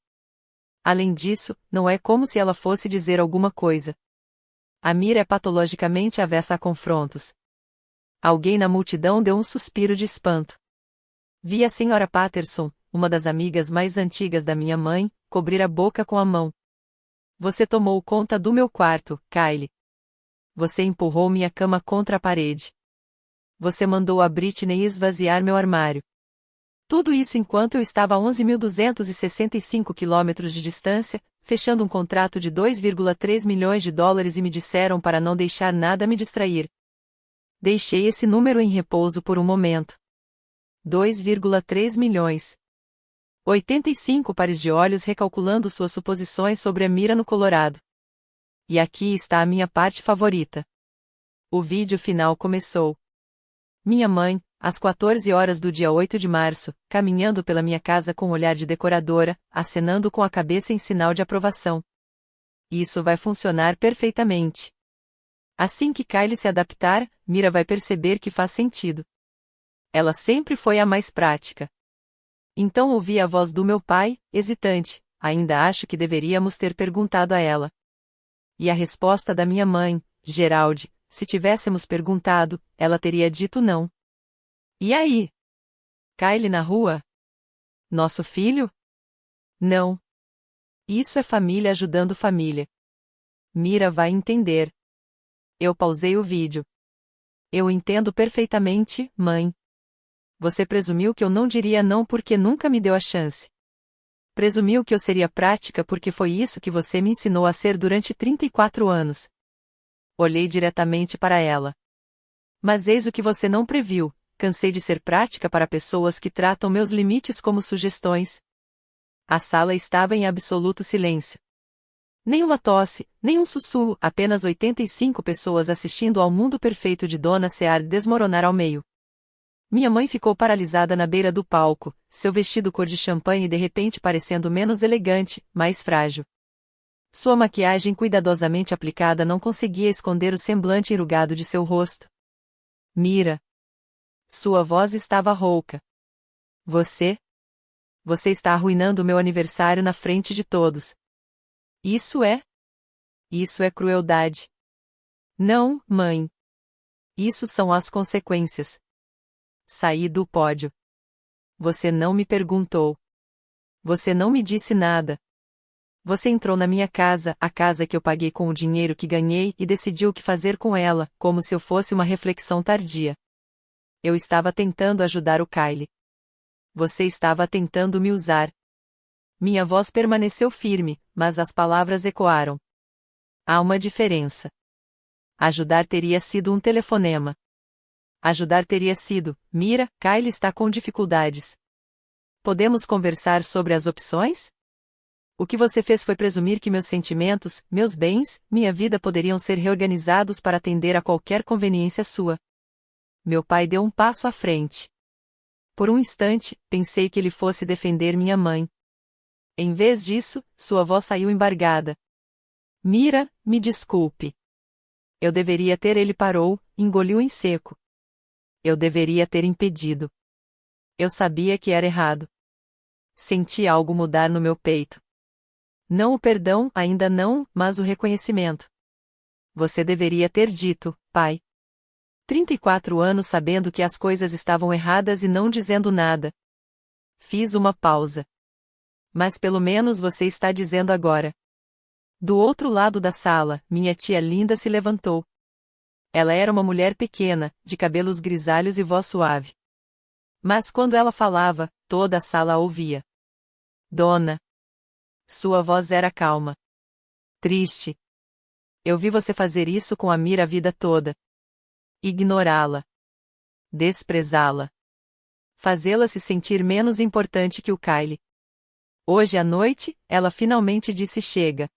Além disso, não é como se ela fosse dizer alguma coisa. A Mira é patologicamente avessa a confrontos. Alguém na multidão deu um suspiro de espanto. Vi a senhora Patterson, uma das amigas mais antigas da minha mãe, cobrir a boca com a mão. Você tomou conta do meu quarto, Kylie. Você empurrou minha cama contra a parede. Você mandou a Britney esvaziar meu armário. Tudo isso enquanto eu estava a 11.265 quilômetros de distância, fechando um contrato de $2,3 milhões e me disseram para não deixar nada me distrair. Deixei esse número em repouso por um momento. 2,3 milhões. 85 pares de olhos recalculando suas suposições sobre a mira no Colorado. E aqui está a minha parte favorita. O vídeo final começou. Minha mãe, às 14 horas do dia 8 de março, caminhando pela minha casa com um olhar de decoradora, acenando com a cabeça em sinal de aprovação. Isso vai funcionar perfeitamente. Assim que Kylie se adaptar, Mira vai perceber que faz sentido. Ela sempre foi a mais prática. Então ouvi a voz do meu pai, hesitante: ainda acho que deveríamos ter perguntado a ela. E a resposta da minha mãe: Geralde, se tivéssemos perguntado, ela teria dito não. E aí? Kylie na rua? Nosso filho? Não. Isso é família ajudando família. Mira vai entender. Eu pausei o vídeo. Eu entendo perfeitamente, mãe. Você presumiu que eu não diria não porque nunca me deu a chance. Presumiu que eu seria prática porque foi isso que você me ensinou a ser durante 34 anos. Olhei diretamente para ela. Mas eis o que você não previu: cansei de ser prática para pessoas que tratam meus limites como sugestões. A sala estava em absoluto silêncio. Nenhuma tosse, nenhum sussurro, apenas 85 pessoas assistindo ao mundo perfeito de Dona Sear desmoronar ao meio. Minha mãe ficou paralisada na beira do palco, seu vestido cor de champanhe de repente parecendo menos elegante, mais frágil. Sua maquiagem cuidadosamente aplicada não conseguia esconder o semblante enrugado de seu rosto. Mira. Sua voz estava rouca. Você está arruinando o meu aniversário na frente de todos. Isso é crueldade. Não, mãe. Isso são as consequências. Saí do pódio. Você não me perguntou. Você não me disse nada. Você entrou na minha casa, a casa que eu paguei com o dinheiro que ganhei, e decidiu o que fazer com ela, como se eu fosse uma reflexão tardia. Eu estava tentando ajudar o Kylie. Você estava tentando me usar. Minha voz permaneceu firme, mas as palavras ecoaram. Há uma diferença. Ajudar teria sido um telefonema. Ajudar teria sido: Mira, Kylie está com dificuldades. Podemos conversar sobre as opções? O que você fez foi presumir que meus sentimentos, meus bens, minha vida poderiam ser reorganizados para atender a qualquer conveniência sua. Meu pai deu um passo à frente. Por um instante, pensei que ele fosse defender minha mãe. Em vez disso, sua voz saiu embargada. Mira, me desculpe. Eu deveria ter. Ele parou, engoliu em seco. Eu deveria ter impedido. Eu sabia que era errado. Senti algo mudar no meu peito. Não o perdão, ainda não, mas o reconhecimento. Você deveria ter dito, pai. 34 anos sabendo que as coisas estavam erradas e não dizendo nada. Fiz uma pausa. Mas pelo menos você está dizendo agora. Do outro lado da sala, minha tia Linda se levantou. Ela era uma mulher pequena, de cabelos grisalhos e voz suave. Mas quando ela falava, toda a sala a ouvia. Dona. Sua voz era calma. Triste. Eu vi você fazer isso com a Mira a vida toda. Ignorá-la. Desprezá-la. Fazê-la se sentir menos importante que o Kylie. Hoje à noite, ela finalmente disse chega.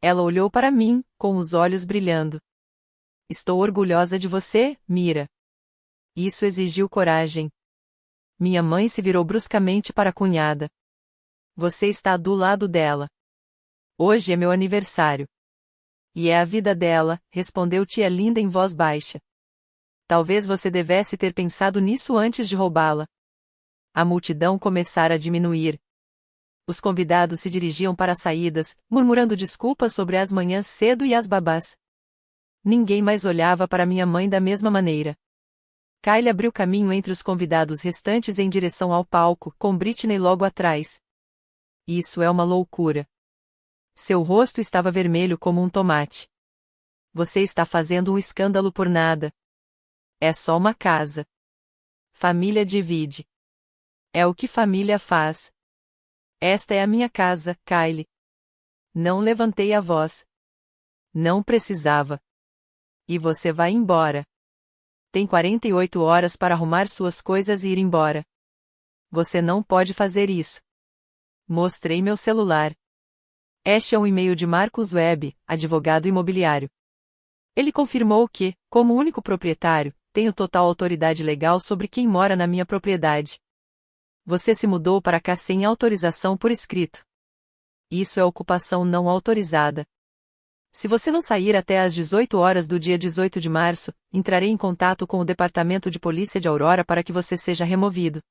Ela olhou para mim, com os olhos brilhando. Estou orgulhosa de você, Mira. Isso exigiu coragem. Minha mãe se virou bruscamente para a cunhada. Você está do lado dela. Hoje é meu aniversário. E é a vida dela, respondeu tia Linda em voz baixa. Talvez você devesse ter pensado nisso antes de roubá-la. A multidão começara a diminuir. Os convidados se dirigiam para as saídas, murmurando desculpas sobre as manhãs cedo e as babás. Ninguém mais olhava para minha mãe da mesma maneira. Kylie abriu caminho entre os convidados restantes em direção ao palco, com Britney logo atrás. Isso é uma loucura. Seu rosto estava vermelho como um tomate. Você está fazendo um escândalo por nada. É só uma casa. Família divide. É o que família faz. Esta é a minha casa, Kylie. Não levantei a voz. Não precisava. E você vai embora. Tem 48 horas para arrumar suas coisas e ir embora. Você não pode fazer isso. Mostrei meu celular. Este é um e-mail de Marcus Webb, advogado imobiliário. Ele confirmou que, como único proprietário, tenho total autoridade legal sobre quem mora na minha propriedade. Você se mudou para cá sem autorização por escrito. Isso é ocupação não autorizada. Se você não sair até às 18 horas do dia 18 de março, entrarei em contato com o Departamento de Polícia de Aurora para que você seja removido.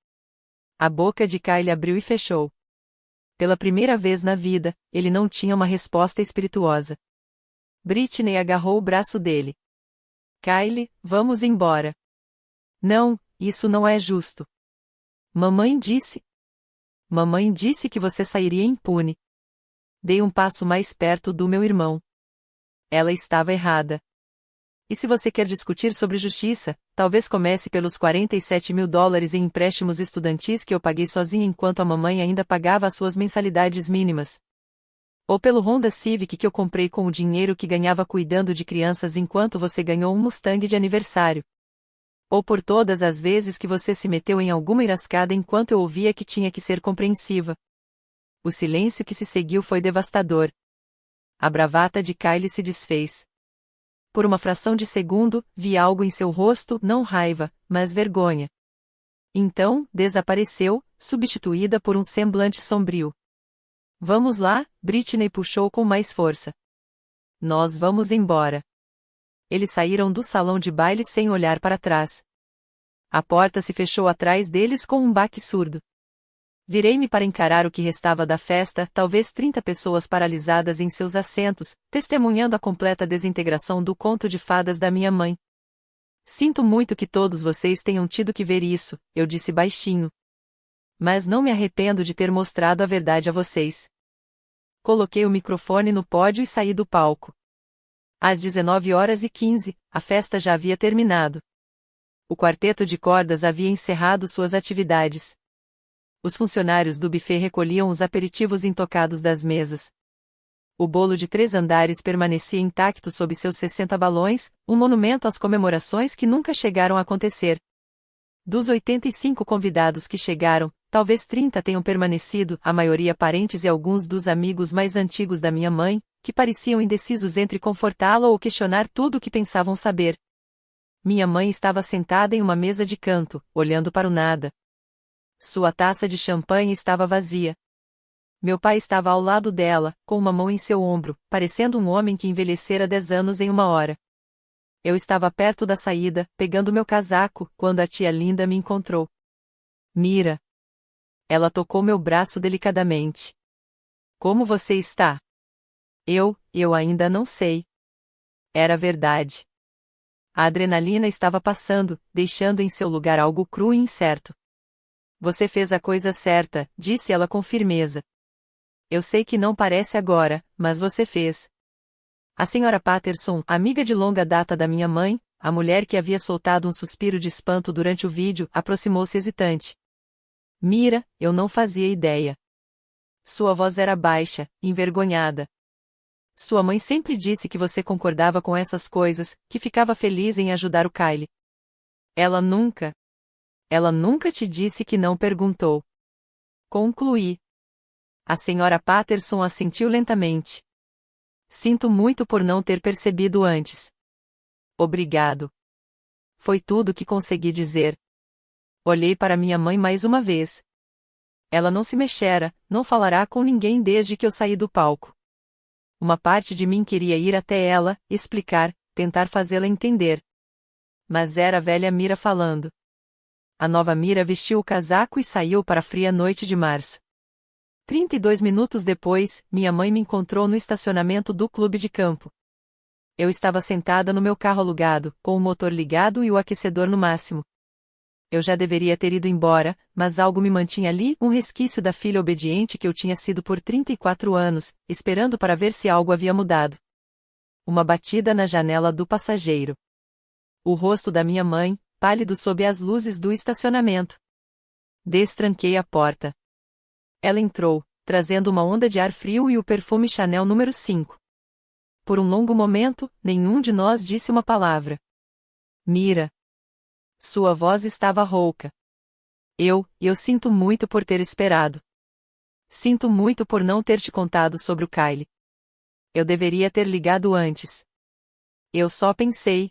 A boca de Kyle abriu e fechou. Pela primeira vez na vida, ele não tinha uma resposta espirituosa. Britney agarrou o braço dele. Kyle, vamos embora. Não, isso não é justo. Mamãe disse. Mamãe disse que você sairia impune. Dei um passo mais perto do meu irmão. Ela estava errada. E se você quer discutir sobre justiça, talvez comece pelos $47.000 em empréstimos estudantis que eu paguei sozinha enquanto a mamãe ainda pagava as suas mensalidades mínimas. Ou pelo Honda Civic que eu comprei com o dinheiro que ganhava cuidando de crianças enquanto você ganhou um Mustang de aniversário. Ou por todas as vezes que você se meteu em alguma enrascada enquanto eu ouvia que tinha que ser compreensiva. O silêncio que se seguiu foi devastador. A bravata de Kyle se desfez. Por uma fração de segundo, vi algo em seu rosto, não raiva, mas vergonha. Então, desapareceu, substituída por um semblante sombrio. Vamos lá, Britney puxou com mais força. Nós vamos embora. Eles saíram do salão de baile sem olhar para trás. A porta se fechou atrás deles com um baque surdo. Virei-me para encarar o que restava da festa, talvez 30 pessoas paralisadas em seus assentos, testemunhando a completa desintegração do conto de fadas da minha mãe. Sinto muito que todos vocês tenham tido que ver isso, eu disse baixinho. Mas não me arrependo de ter mostrado a verdade a vocês. Coloquei o microfone no pódio e saí do palco. Às 19h15, a festa já havia terminado. O quarteto de cordas havia encerrado suas atividades. Os funcionários do buffet recolhiam os aperitivos intocados das mesas. O bolo de 3 andares permanecia intacto sob seus 60 balões, um monumento às comemorações que nunca chegaram a acontecer. Dos 85 convidados que chegaram, talvez 30 tenham permanecido, a maioria parentes e alguns dos amigos mais antigos da minha mãe, que pareciam indecisos entre confortá-la ou questionar tudo o que pensavam saber. Minha mãe estava sentada em uma mesa de canto, olhando para o nada. Sua taça de champanhe estava vazia. Meu pai estava ao lado dela, com uma mão em seu ombro, parecendo um homem que envelhecera 10 anos em uma hora. Eu estava perto da saída, pegando meu casaco, quando a tia Linda me encontrou. Mira. Ela tocou meu braço delicadamente. Como você está? Eu ainda não sei. Era verdade. A adrenalina estava passando, deixando em seu lugar algo cru e incerto. Você fez a coisa certa, disse ela com firmeza. Eu sei que não parece agora, mas você fez. A senhora Patterson, amiga de longa data da minha mãe, a mulher que havia soltado um suspiro de espanto durante o vídeo, aproximou-se hesitante. Mira, eu não fazia ideia. Sua voz era baixa, envergonhada. Sua mãe sempre disse que você concordava com essas coisas, que ficava feliz em ajudar o Kyle. Ela nunca te disse que não perguntou. Concluí. A senhora Patterson assentiu lentamente. Sinto muito por não ter percebido antes. Obrigado. Foi tudo que consegui dizer. Olhei para minha mãe mais uma vez. Ela não se mexera, não falará com ninguém desde que eu saí do palco. Uma parte de mim queria ir até ela, explicar, tentar fazê-la entender. Mas era a velha Mira falando. A nova Mira vestiu o casaco e saiu para a fria noite de março. 32 minutos depois, minha mãe me encontrou no estacionamento do clube de campo. Eu estava sentada no meu carro alugado, com o motor ligado e o aquecedor no máximo. Eu já deveria ter ido embora, mas algo me mantinha ali, um resquício da filha obediente que eu tinha sido por 34 anos, esperando para ver se algo havia mudado. Uma batida na janela do passageiro. O rosto da minha mãe, pálido sob as luzes do estacionamento. Destranquei a porta. Ela entrou, trazendo uma onda de ar frio e o perfume Chanel número 5. Por um longo momento, nenhum de nós disse uma palavra. Mira. Sua voz estava rouca. Eu sinto muito por ter esperado. Sinto muito por não ter te contado sobre o Kyle. Eu deveria ter ligado antes. Eu só pensei.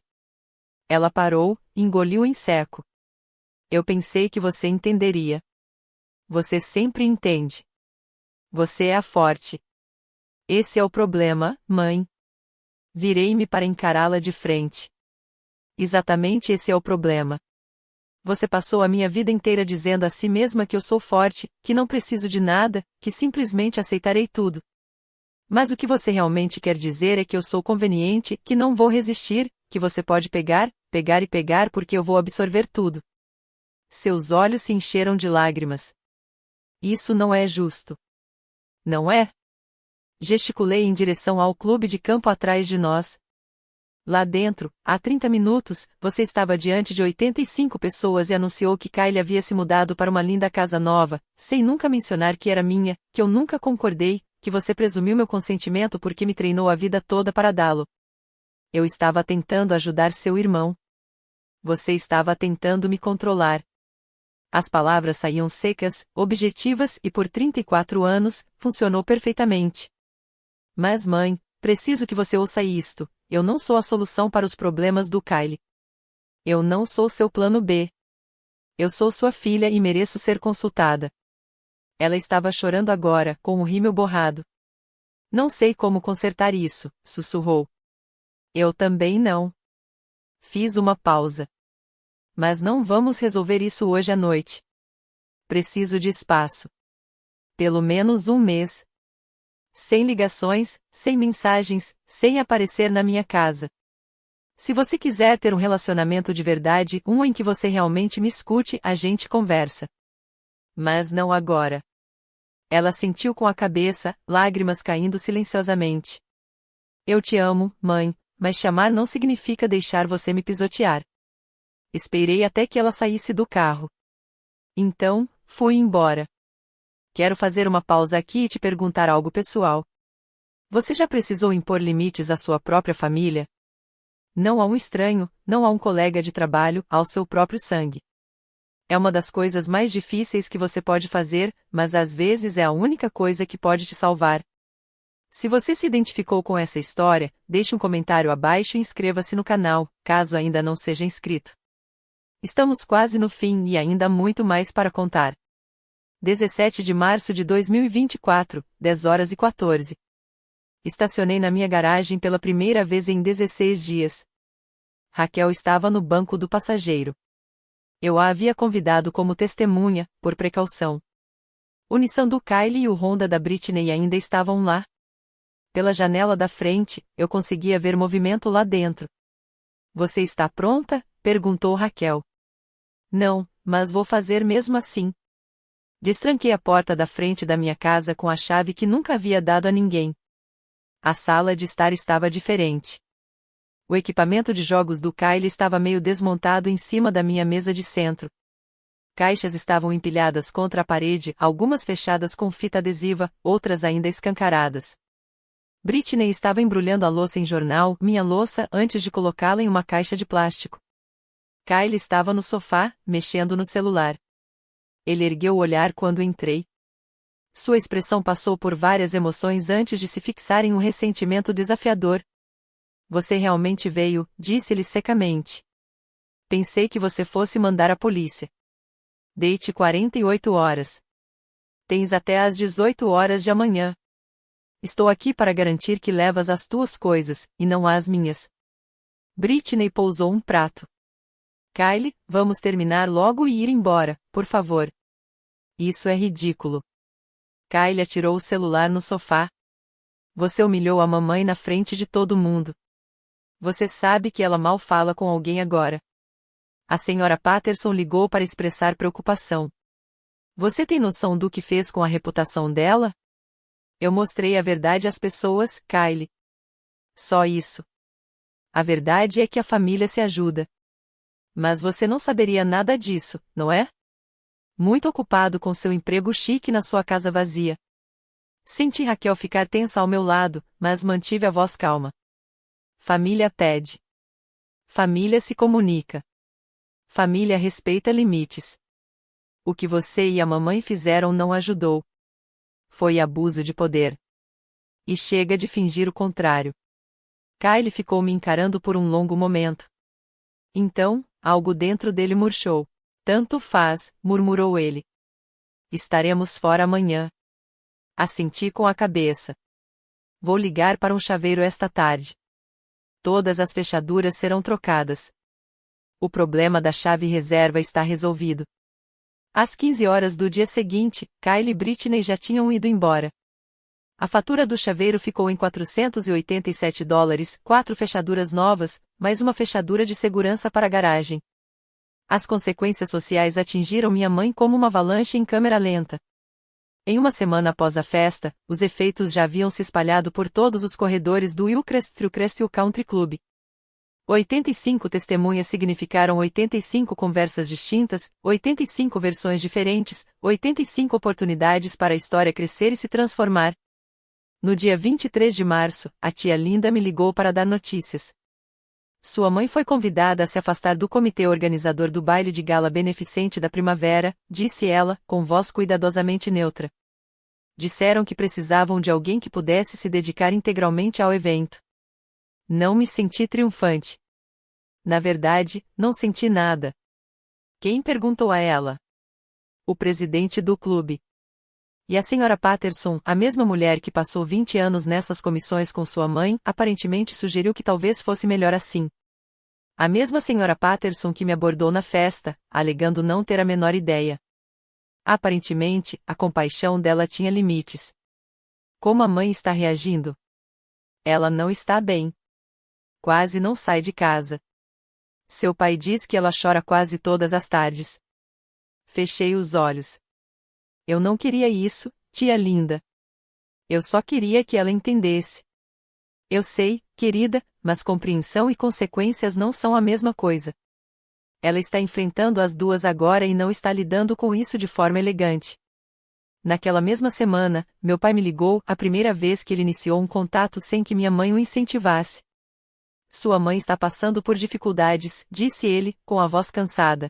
Ela parou, engoliu em seco. Eu pensei que você entenderia. Você sempre entende. Você é a forte. Esse é o problema, mãe. Virei-me para encará-la de frente. Exatamente esse é o problema. Você passou a minha vida inteira dizendo a si mesma que eu sou forte, que não preciso de nada, que simplesmente aceitarei tudo. Mas o que você realmente quer dizer é que eu sou conveniente, que não vou resistir, que você pode pegar, pegar e pegar porque eu vou absorver tudo. Seus olhos se encheram de lágrimas. Isso não é justo. Não é? Gesticulei em direção ao clube de campo atrás de nós. Lá dentro, há 30 minutos, você estava diante de 85 pessoas e anunciou que Kylie havia se mudado para uma linda casa nova, sem nunca mencionar que era minha, que eu nunca concordei, que você presumiu meu consentimento porque me treinou a vida toda para dá-lo. Eu estava tentando ajudar seu irmão. Você estava tentando me controlar. As palavras saíam secas, objetivas e por 34 anos, funcionou perfeitamente. Mas mãe, preciso que você ouça isto. Eu não sou a solução para os problemas do Kylie. Eu não sou seu plano B. Eu sou sua filha e mereço ser consultada. Ela estava chorando agora, com o rímel borrado. Não sei como consertar isso, sussurrou. Eu também não. Fiz uma pausa. Mas não vamos resolver isso hoje à noite. Preciso de espaço. Pelo menos um mês. Sem ligações, sem mensagens, sem aparecer na minha casa. Se você quiser ter um relacionamento de verdade, um em que você realmente me escute, a gente conversa. Mas não agora. Ela sentiu com a cabeça, lágrimas caindo silenciosamente. Eu te amo, mãe, mas te amar não significa deixar você me pisotear. Esperei até que ela saísse do carro. Então, fui embora. Quero fazer uma pausa aqui e te perguntar algo pessoal. Você já precisou impor limites à sua própria família? Não a um estranho, não a um colega de trabalho, ao seu próprio sangue. É uma das coisas mais difíceis que você pode fazer, mas às vezes é a única coisa que pode te salvar. Se você se identificou com essa história, deixe um comentário abaixo e inscreva-se no canal, caso ainda não seja inscrito. Estamos quase no fim e ainda há muito mais para contar. 17 de março de 2024, 10h14. Estacionei na minha garagem pela primeira vez em 16 dias. Raquel estava no banco do passageiro. Eu a havia convidado como testemunha, por precaução. O Nissan do Kylie e o Honda da Britney ainda estavam lá. Pela janela da frente, eu conseguia ver movimento lá dentro. Você está pronta? Perguntou Raquel. Não, mas vou fazer mesmo assim. Destranquei a porta da frente da minha casa com a chave que nunca havia dado a ninguém. A sala de estar estava diferente. O equipamento de jogos do Kylie estava meio desmontado em cima da minha mesa de centro. Caixas estavam empilhadas contra a parede, algumas fechadas com fita adesiva, outras ainda escancaradas. Britney estava embrulhando a louça em jornal, minha louça, antes de colocá-la em uma caixa de plástico. Kylie estava no sofá, mexendo no celular. Ele ergueu o olhar quando entrei. Sua expressão passou por várias emoções antes de se fixar em um ressentimento desafiador. Você realmente veio, disse-lhe secamente. Pensei que você fosse mandar a polícia. Dei-te 48 horas. Tens até às 18 horas de amanhã. Estou aqui para garantir que levas as tuas coisas, e não as minhas. Britney pousou um prato. Kylie, vamos terminar logo e ir embora, por favor. Isso é ridículo. Kylie atirou o celular no sofá. Você humilhou a mamãe na frente de todo mundo. Você sabe que ela mal fala com alguém agora. A senhora Patterson ligou para expressar preocupação. Você tem noção do que fez com a reputação dela? Eu mostrei a verdade às pessoas, Kylie. Só isso. A verdade é que a família se ajuda. Mas você não saberia nada disso, não é? Muito ocupado com seu emprego chique na sua casa vazia. Senti Raquel ficar tensa ao meu lado, mas mantive a voz calma. Família pede. Família se comunica. Família respeita limites. O que você e a mamãe fizeram não ajudou. Foi abuso de poder. E chega de fingir o contrário. Kylie ficou me encarando por um longo momento. Então, algo dentro dele murchou. Tanto faz, murmurou ele. Estaremos fora amanhã. Assenti com a cabeça. Vou ligar para um chaveiro esta tarde. Todas as fechaduras serão trocadas. O problema da chave reserva está resolvido. Às 15 horas do dia seguinte, Kyle e Britney já tinham ido embora. A fatura do chaveiro ficou em $487, 4 fechaduras novas, mais uma fechadura de segurança para a garagem. As consequências sociais atingiram minha mãe como uma avalanche em câmera lenta. Em uma semana após a festa, os efeitos já haviam se espalhado por todos os corredores do Hillcrest Country Club. 85 testemunhas significaram 85 conversas distintas, 85 versões diferentes, 85 oportunidades para a história crescer e se transformar. No dia 23 de março, a tia Linda me ligou para dar notícias. Sua mãe foi convidada a se afastar do comitê organizador do baile de gala beneficente da primavera, disse ela, com voz cuidadosamente neutra. Disseram que precisavam de alguém que pudesse se dedicar integralmente ao evento. Não me senti triunfante. Na verdade, não senti nada. Quem perguntou a ela? O presidente do clube. E a senhora Patterson, a mesma mulher que passou 20 anos nessas comissões com sua mãe, aparentemente sugeriu que talvez fosse melhor assim. A mesma senhora Patterson que me abordou na festa, alegando não ter a menor ideia. Aparentemente, a compaixão dela tinha limites. Como a mãe está reagindo? Ela não está bem. Quase não sai de casa. Seu pai diz que ela chora quase todas as tardes. Fechei os olhos. Eu não queria isso, tia linda. Eu só queria que ela entendesse. Eu sei, querida, mas compreensão e consequências não são a mesma coisa. Ela está enfrentando as duas agora e não está lidando com isso de forma elegante. Naquela mesma semana, meu pai me ligou, a primeira vez que ele iniciou um contato sem que minha mãe o incentivasse. Sua mãe está passando por dificuldades, disse ele, com a voz cansada.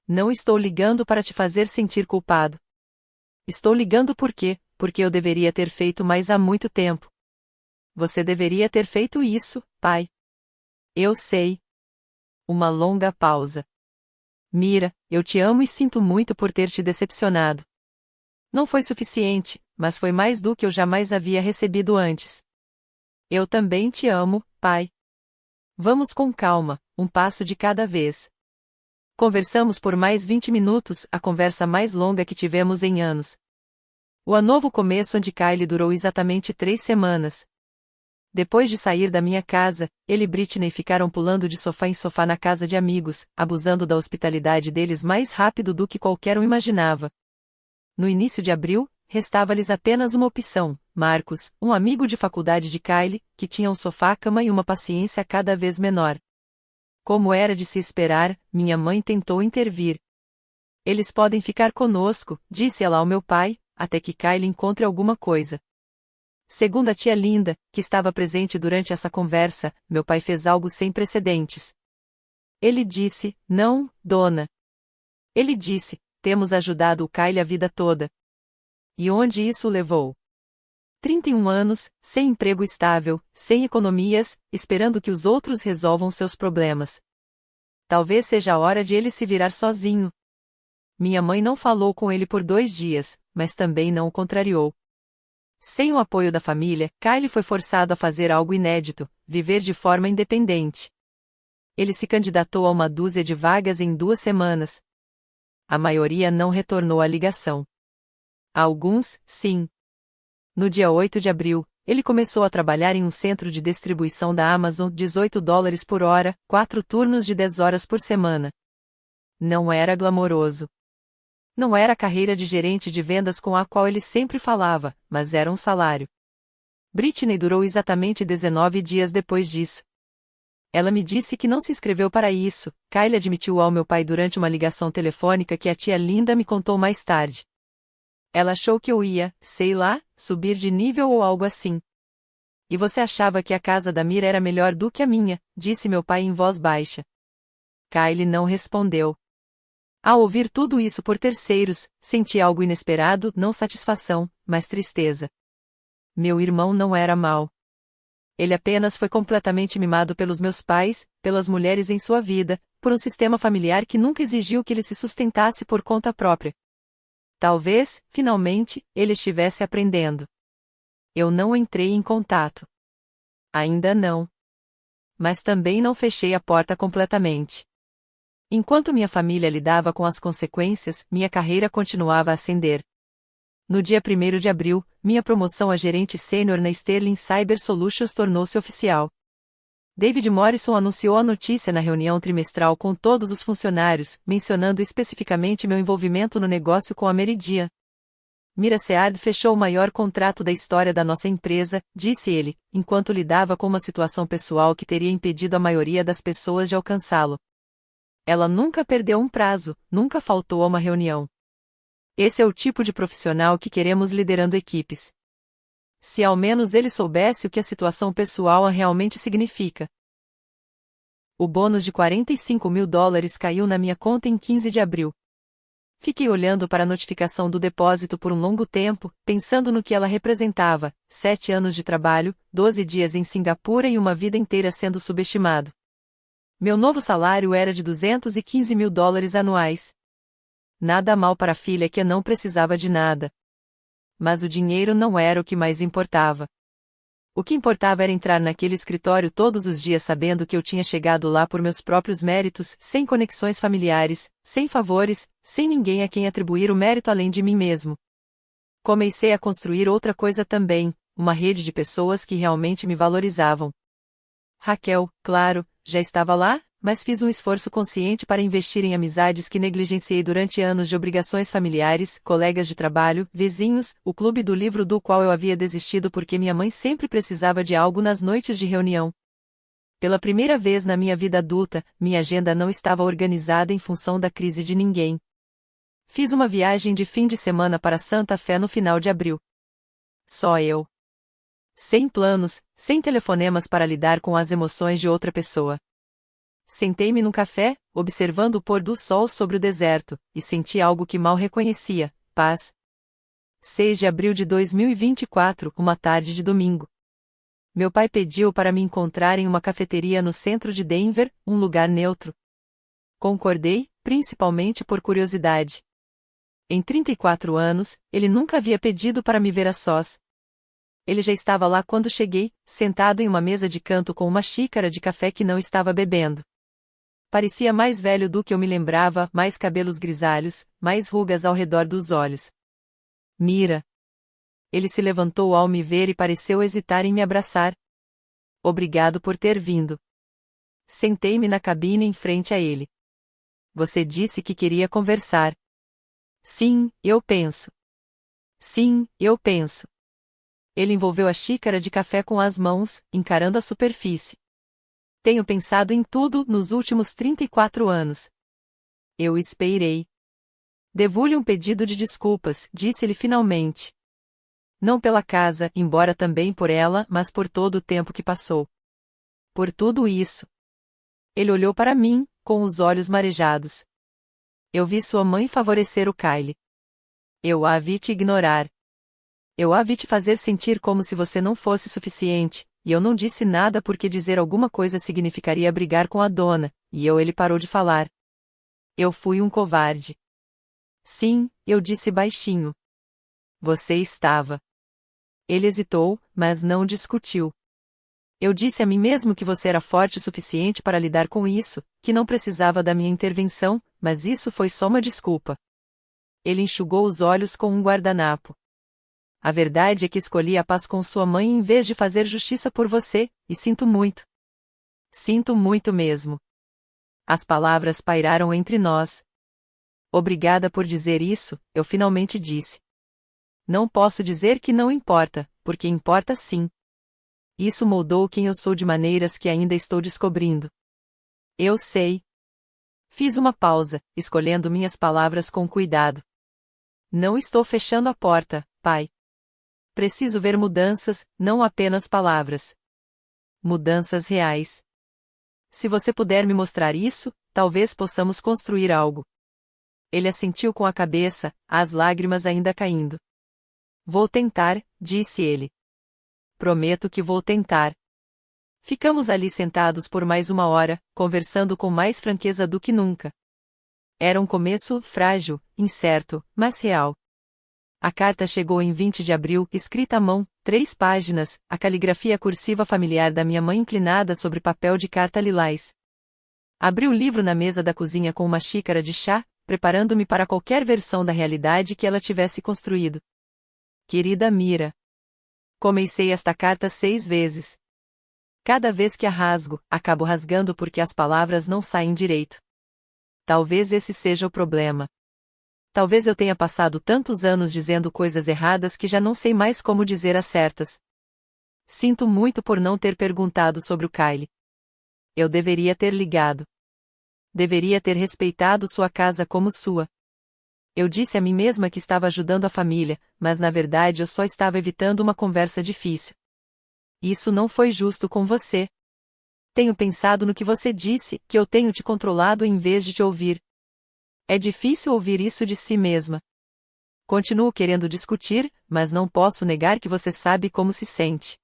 Não estou ligando para te fazer sentir culpado. Estou ligando porque eu deveria ter feito mais há muito tempo. Você deveria ter feito isso, pai. Eu sei. Uma longa pausa. Mira, eu te amo e sinto muito por ter te decepcionado. Não foi suficiente, mas foi mais do que eu jamais havia recebido antes. Eu também te amo, pai. Vamos com calma, um passo de cada vez. Conversamos por mais 20 minutos, a conversa mais longa que tivemos em anos. O novo começo onde Kyle durou exatamente 3 semanas. Depois de sair da minha casa, ele e Britney ficaram pulando de sofá em sofá na casa de amigos, abusando da hospitalidade deles mais rápido do que qualquer um imaginava. No início de abril, restava-lhes apenas uma opção, Marcos, um amigo de faculdade de Kyle, que tinha um sofá-cama e uma paciência cada vez menor. Como era de se esperar, minha mãe tentou intervir. Eles podem ficar conosco, disse ela ao meu pai, até que Kyle encontre alguma coisa. Segundo a tia Linda, que estava presente durante essa conversa, meu pai fez algo sem precedentes. Ele disse, não, dona. Ele disse, temos ajudado o Kyle a vida toda. E onde isso o levou? 31 anos, sem emprego estável, sem economias, esperando que os outros resolvam seus problemas. Talvez seja a hora de ele se virar sozinho. Minha mãe não falou com ele por 2 dias, mas também não o contrariou. Sem o apoio da família, Kyle foi forçado a fazer algo inédito, viver de forma independente. Ele se candidatou a uma dúzia de vagas em 2 semanas. A maioria não retornou a ligação. Alguns, sim. No dia 8 de abril, ele começou a trabalhar em um centro de distribuição da Amazon, $18 por hora, 4 turnos de 10 horas por semana. Não era glamouroso. Não era a carreira de gerente de vendas com a qual ele sempre falava, mas era um salário. Britney durou exatamente 19 dias depois disso. Ela me disse que não se inscreveu para isso, Kyle admitiu ao meu pai durante uma ligação telefônica que a tia Linda me contou mais tarde. Ela achou que eu ia, sei lá, subir de nível ou algo assim. E você achava que a casa da Mira era melhor do que a minha, disse meu pai em voz baixa. Kyle não respondeu. Ao ouvir tudo isso por terceiros, senti algo inesperado, não satisfação, mas tristeza. Meu irmão não era mau. Ele apenas foi completamente mimado pelos meus pais, pelas mulheres em sua vida, por um sistema familiar que nunca exigiu que ele se sustentasse por conta própria. Talvez, finalmente, ele estivesse aprendendo. Eu não entrei em contato. Ainda não. Mas também não fechei a porta completamente. Enquanto minha família lidava com as consequências, minha carreira continuava a ascender. No dia 1º de abril, minha promoção a gerente sênior na Sterling Cyber Solutions tornou-se oficial. David Morrison anunciou a notícia na reunião trimestral com todos os funcionários, mencionando especificamente meu envolvimento no negócio com a Meridian. Mira Sead fechou o maior contrato da história da nossa empresa, disse ele, enquanto lidava com uma situação pessoal que teria impedido a maioria das pessoas de alcançá-lo. Ela nunca perdeu um prazo, nunca faltou a uma reunião. Esse é o tipo de profissional que queremos liderando equipes. Se ao menos ele soubesse o que a situação pessoal realmente significa. O bônus de $45.000 caiu na minha conta em 15 de abril. Fiquei olhando para a notificação do depósito por um longo tempo, pensando no que ela representava: 7 anos de trabalho, 12 dias em Singapura e uma vida inteira sendo subestimado. Meu novo salário era de $215.000 anuais. Nada mal para a filha que não precisava de nada. Mas o dinheiro não era o que mais importava. O que importava era entrar naquele escritório todos os dias sabendo que eu tinha chegado lá por meus próprios méritos, sem conexões familiares, sem favores, sem ninguém a quem atribuir o mérito além de mim mesmo. Comecei a construir outra coisa também, uma rede de pessoas que realmente me valorizavam. Raquel, claro, já estava lá, mas fiz um esforço consciente para investir em amizades que negligenciei durante anos de obrigações familiares, colegas de trabalho, vizinhos, o clube do livro do qual eu havia desistido porque minha mãe sempre precisava de algo nas noites de reunião. Pela primeira vez na minha vida adulta, minha agenda não estava organizada em função da crise de ninguém. Fiz uma viagem de fim de semana para Santa Fé no final de abril. Só eu. Sem planos, sem telefonemas para lidar com as emoções de outra pessoa. Sentei-me num café, observando o pôr do sol sobre o deserto, e senti algo que mal reconhecia: paz. 6 de abril de 2024, uma tarde de domingo. Meu pai pediu para me encontrar em uma cafeteria no centro de Denver, um lugar neutro. Concordei, principalmente por curiosidade. Em 34 anos, ele nunca havia pedido para me ver a sós. Ele já estava lá quando cheguei, sentado em uma mesa de canto com uma xícara de café que não estava bebendo. Parecia mais velho do que eu me lembrava, mais cabelos grisalhos, mais rugas ao redor dos olhos. Mira. Ele se levantou ao me ver e pareceu hesitar em me abraçar. Obrigado por ter vindo. Sentei-me na cabine em frente a ele. Você disse que queria conversar. Sim, eu penso. Sim, eu penso. Ele envolveu a xícara de café com as mãos, encarando a superfície. Tenho pensado em tudo nos últimos 34 anos. Eu esperei. Devo-lhe um pedido de desculpas, disse-lhe finalmente. Não pela casa, embora também por ela, mas por todo o tempo que passou. Por tudo isso. Ele olhou para mim, com os olhos marejados. Eu vi sua mãe favorecer o Kyle. Eu a vi te ignorar. Eu a vi te fazer sentir como se você não fosse suficiente, e eu não disse nada porque dizer alguma coisa significaria brigar com a dona, e ele parou de falar. Eu fui um covarde. Sim, eu disse baixinho. Você estava. Ele hesitou, mas não discutiu. Eu disse a mim mesmo que você era forte o suficiente para lidar com isso, que não precisava da minha intervenção, mas isso foi só uma desculpa. Ele enxugou os olhos com um guardanapo. A verdade é que escolhi a paz com sua mãe em vez de fazer justiça por você, e sinto muito. Sinto muito mesmo. As palavras pairaram entre nós. Obrigada por dizer isso, eu finalmente disse. Não posso dizer que não importa, porque importa sim. Isso moldou quem eu sou de maneiras que ainda estou descobrindo. Eu sei. Fiz uma pausa, escolhendo minhas palavras com cuidado. Não estou fechando a porta, pai. Preciso ver mudanças, não apenas palavras. Mudanças reais. Se você puder me mostrar isso, talvez possamos construir algo. Ele assentiu com a cabeça, as lágrimas ainda caindo. Vou tentar, disse ele. Prometo que vou tentar. Ficamos ali sentados por mais 1 hora, conversando com mais franqueza do que nunca. Era um começo frágil, incerto, mas real. A carta chegou em 20 de abril, escrita à mão, 3 páginas, a caligrafia cursiva familiar da minha mãe inclinada sobre papel de carta lilás. Abri o livro na mesa da cozinha com uma xícara de chá, preparando-me para qualquer versão da realidade que ela tivesse construído. Querida Mira. Comecei esta carta 6 vezes. Cada vez que a rasgo, acabo rasgando porque as palavras não saem direito. Talvez esse seja o problema. Talvez eu tenha passado tantos anos dizendo coisas erradas que já não sei mais como dizer as certas. Sinto muito por não ter perguntado sobre o Kyle. Eu deveria ter ligado. Deveria ter respeitado sua casa como sua. Eu disse a mim mesma que estava ajudando a família, mas na verdade eu só estava evitando uma conversa difícil. Isso não foi justo com você. Tenho pensado no que você disse, que eu tenho te controlado em vez de te ouvir. É difícil ouvir isso de si mesma. Continuo querendo discutir, mas não posso negar que você sabe como se sente.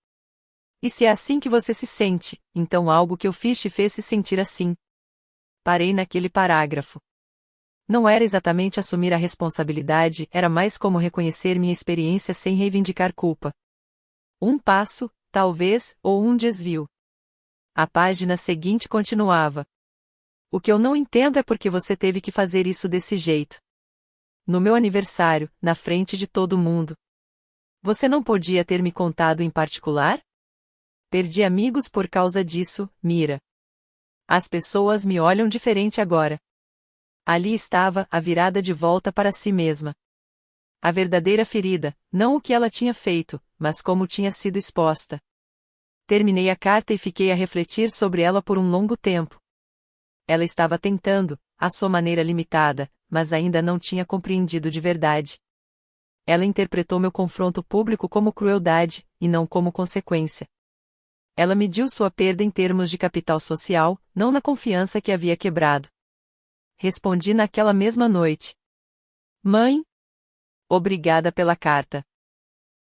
E se é assim que você se sente, então algo que eu fiz te fez se sentir assim. Parei naquele parágrafo. Não era exatamente assumir a responsabilidade, era mais como reconhecer minha experiência sem reivindicar culpa. Um passo, talvez, ou um desvio. A página seguinte continuava. O que eu não entendo é porque você teve que fazer isso desse jeito. No meu aniversário, na frente de todo mundo. Você não podia ter me contado em particular? Perdi amigos por causa disso, Mira. As pessoas me olham diferente agora. Ali estava, a virada de volta para si mesma. A verdadeira ferida, não o que ela tinha feito, mas como tinha sido exposta. Terminei a carta e fiquei a refletir sobre ela por um longo tempo. Ela estava tentando, à sua maneira limitada, mas ainda não tinha compreendido de verdade. Ela interpretou meu confronto público como crueldade, e não como consequência. Ela mediu sua perda em termos de capital social, não na confiança que havia quebrado. Respondi naquela mesma noite. Mãe? Obrigada pela carta.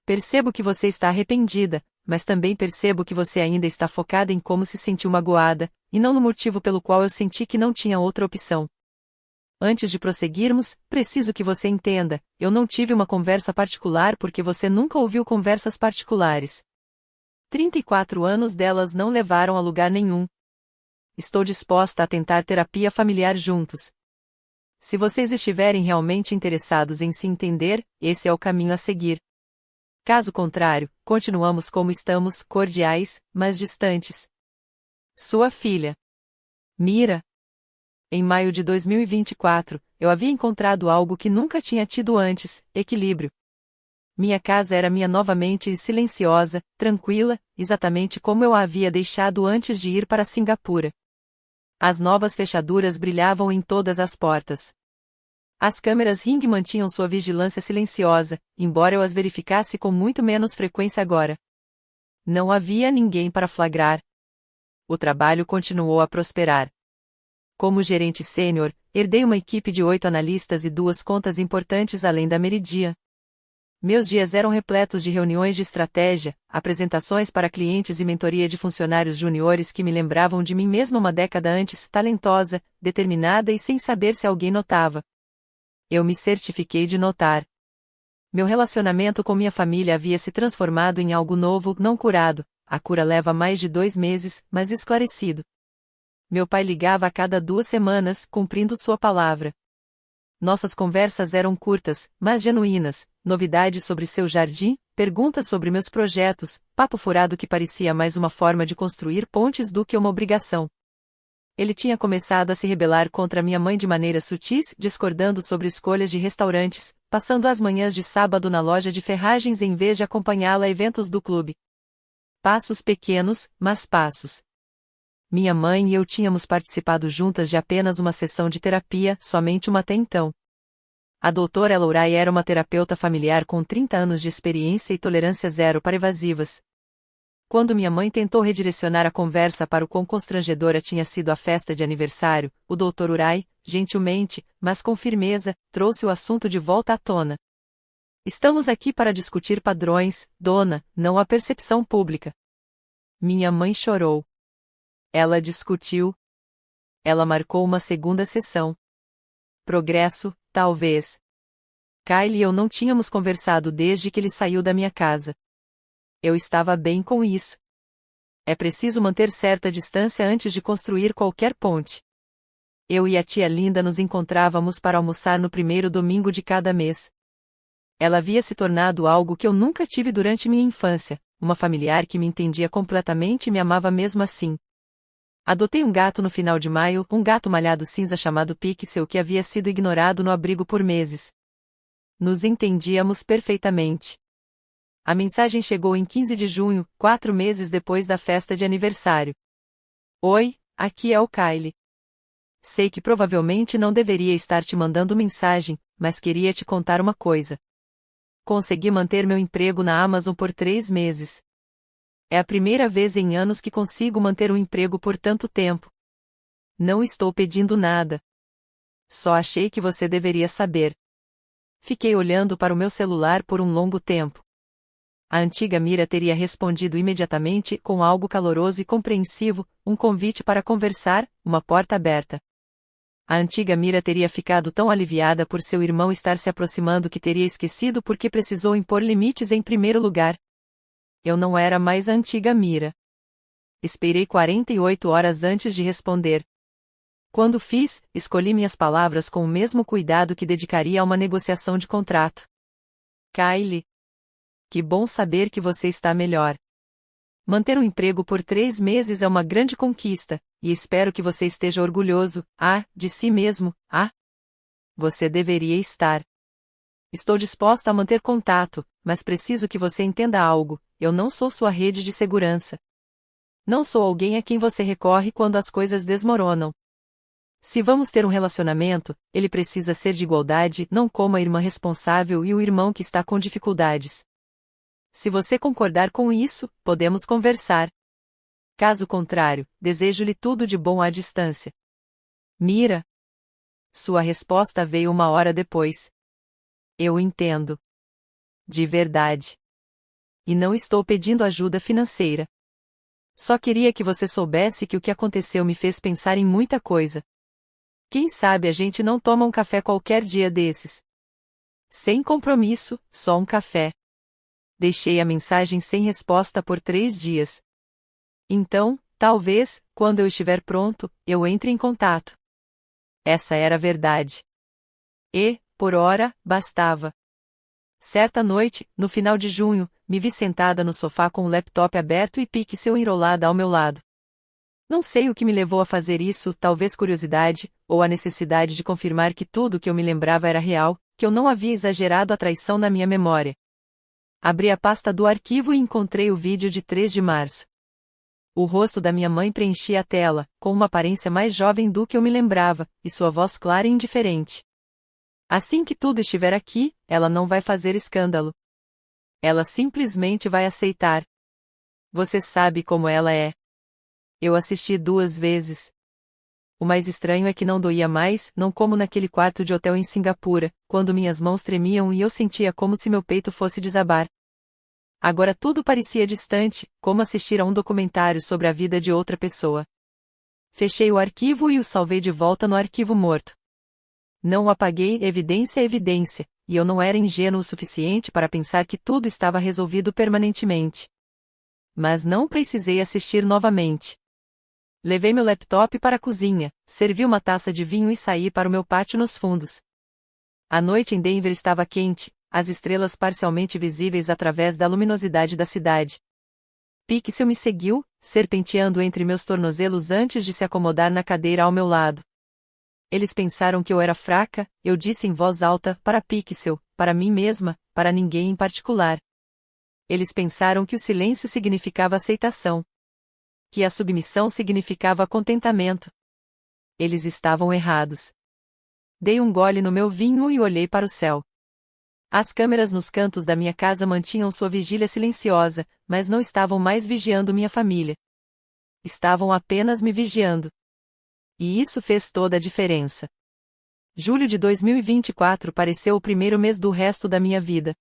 Percebo que você está arrependida, mas também percebo que você ainda está focada em como se sentiu magoada, e não no motivo pelo qual eu senti que não tinha outra opção. Antes de prosseguirmos, preciso que você entenda, eu não tive uma conversa particular porque você nunca ouviu conversas particulares. 34 anos delas não levaram a lugar nenhum. Estou disposta a tentar terapia familiar juntos. Se vocês estiverem realmente interessados em se entender, esse é o caminho a seguir. Caso contrário, continuamos como estamos, cordiais, mas distantes. Sua filha. Mira. Em maio de 2024, eu havia encontrado algo que nunca tinha tido antes: equilíbrio. Minha casa era minha novamente silenciosa, tranquila, exatamente como eu a havia deixado antes de ir para Singapura. As novas fechaduras brilhavam em todas as portas. As câmeras Ring mantinham sua vigilância silenciosa, embora eu as verificasse com muito menos frequência agora. Não havia ninguém para flagrar. O trabalho continuou a prosperar. Como gerente sênior, herdei uma equipe de 8 analistas e 2 contas importantes além da Meridian. Meus dias eram repletos de reuniões de estratégia, apresentações para clientes e mentoria de funcionários juniores que me lembravam de mim mesma uma década antes, talentosa, determinada e sem saber se alguém notava. Eu me certifiquei de notar. Meu relacionamento com minha família havia se transformado em algo novo, não curado. A cura leva mais de 2 meses, mas esclarecido. Meu pai ligava a cada 2 semanas, cumprindo sua palavra. Nossas conversas eram curtas, mas genuínas, novidades sobre seu jardim, perguntas sobre meus projetos, papo furado que parecia mais uma forma de construir pontes do que uma obrigação. Ele tinha começado a se rebelar contra minha mãe de maneiras sutis, discordando sobre escolhas de restaurantes, passando as manhãs de sábado na loja de ferragens em vez de acompanhá-la a eventos do clube. Passos pequenos, mas passos. Minha mãe e eu tínhamos participado juntas de apenas uma sessão de terapia, somente uma até então. A doutora Elourai era uma terapeuta familiar com 30 anos de experiência e tolerância zero para evasivas. Quando minha mãe tentou redirecionar a conversa para o quão constrangedora tinha sido a festa de aniversário, o Dr. Urai, gentilmente, mas com firmeza, trouxe o assunto de volta à tona. Estamos aqui para discutir padrões, dona, não a percepção pública. Minha mãe chorou. Ela discutiu. Ela marcou uma segunda sessão. Progresso, talvez. Kyle e eu não tínhamos conversado desde que ele saiu da minha casa. Eu estava bem com isso. É preciso manter certa distância antes de construir qualquer ponte. Eu e a tia Linda nos encontrávamos para almoçar no primeiro domingo de cada mês. Ela havia se tornado algo que eu nunca tive durante minha infância, uma familiar que me entendia completamente e me amava mesmo assim. Adotei um gato no final de maio, um gato malhado cinza chamado Pixel que havia sido ignorado no abrigo por meses. Nos entendíamos perfeitamente. A mensagem chegou em 15 de junho, 4 meses depois da festa de aniversário. Oi, aqui é o Kyle. Sei que provavelmente não deveria estar te mandando mensagem, mas queria te contar uma coisa. Consegui manter meu emprego na Amazon por 3 meses. É a primeira vez em anos que consigo manter um emprego por tanto tempo. Não estou pedindo nada. Só achei que você deveria saber. Fiquei olhando para o meu celular por um longo tempo. A antiga Mira teria respondido imediatamente com algo caloroso e compreensivo, um convite para conversar, uma porta aberta. A antiga Mira teria ficado tão aliviada por seu irmão estar se aproximando que teria esquecido porque precisou impor limites em primeiro lugar. Eu não era mais a antiga Mira. Esperei 48 horas antes de responder. Quando fiz, escolhi minhas palavras com o mesmo cuidado que dedicaria a uma negociação de contrato. Kyle. Que bom saber que você está melhor. Manter um emprego por 3 meses é uma grande conquista, e espero que você esteja orgulhoso, de si mesmo, Você deveria estar. Estou disposta a manter contato, mas preciso que você entenda algo, eu não sou sua rede de segurança. Não sou alguém a quem você recorre quando as coisas desmoronam. Se vamos ter um relacionamento, ele precisa ser de igualdade, não como a irmã responsável e o irmão que está com dificuldades. Se você concordar com isso, podemos conversar. Caso contrário, desejo-lhe tudo de bom à distância. Mira. Sua resposta veio 1 hora depois. Eu entendo. De verdade. E não estou pedindo ajuda financeira. Só queria que você soubesse que o que aconteceu me fez pensar em muita coisa. Quem sabe a gente não toma um café qualquer dia desses? Sem compromisso, só um café. Deixei a mensagem sem resposta por 3 dias. Então, talvez, quando eu estiver pronto, eu entre em contato. Essa era a verdade. E, por ora, bastava. Certa noite, no final de junho, me vi sentada no sofá com o laptop aberto e Pixel enrolada ao meu lado. Não sei o que me levou a fazer isso, talvez curiosidade, ou a necessidade de confirmar que tudo o que eu me lembrava era real, que eu não havia exagerado a traição na minha memória. Abri a pasta do arquivo e encontrei o vídeo de 3 de março. O rosto da minha mãe preenchia a tela, com uma aparência mais jovem do que eu me lembrava, e sua voz clara e indiferente. Assim que tudo estiver aqui, ela não vai fazer escândalo. Ela simplesmente vai aceitar. Você sabe como ela é. Eu assisti 2 vezes. O mais estranho é que não doía mais, não como naquele quarto de hotel em Singapura, quando minhas mãos tremiam e eu sentia como se meu peito fosse desabar. Agora tudo parecia distante, como assistir a um documentário sobre a vida de outra pessoa. Fechei o arquivo e o salvei de volta no arquivo morto. Não o apaguei, evidência é evidência, e eu não era ingênuo o suficiente para pensar que tudo estava resolvido permanentemente. Mas não precisei assistir novamente. Levei meu laptop para a cozinha, servi uma taça de vinho e saí para o meu pátio nos fundos. A noite em Denver estava quente, as estrelas parcialmente visíveis através da luminosidade da cidade. Pixel me seguiu, serpenteando entre meus tornozelos antes de se acomodar na cadeira ao meu lado. Eles pensaram que eu era fraca, eu disse em voz alta, para Pixel, para mim mesma, para ninguém em particular. Eles pensaram que o silêncio significava aceitação. Que a submissão significava contentamento. Eles estavam errados. Dei um gole no meu vinho e olhei para o céu. As câmeras nos cantos da minha casa mantinham sua vigília silenciosa, mas não estavam mais vigiando minha família. Estavam apenas me vigiando. E isso fez toda a diferença. Julho de 2024 pareceu o primeiro mês do resto da minha vida.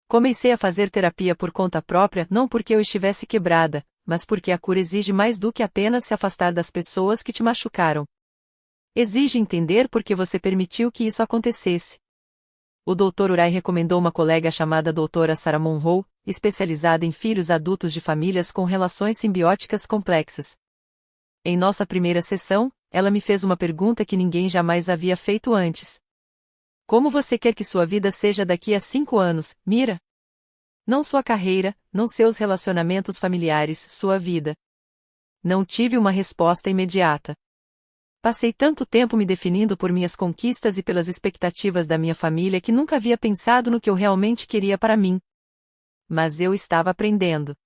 Comecei a fazer terapia por conta própria não porque eu estivesse quebrada, mas porque a cura exige mais do que apenas se afastar das pessoas que te machucaram. Exige entender por que você permitiu que isso acontecesse. O Dr. Urai recomendou uma colega chamada doutora Sarah Monroe, especializada em filhos adultos de famílias com relações simbióticas complexas. Em nossa primeira sessão, ela me fez uma pergunta que ninguém jamais havia feito antes. Como você quer que sua vida seja daqui a 5 anos, Mira? Não sua carreira, não seus relacionamentos familiares, sua vida. Não tive uma resposta imediata. Passei tanto tempo me definindo por minhas conquistas e pelas expectativas da minha família que nunca havia pensado no que eu realmente queria para mim. Mas eu estava aprendendo.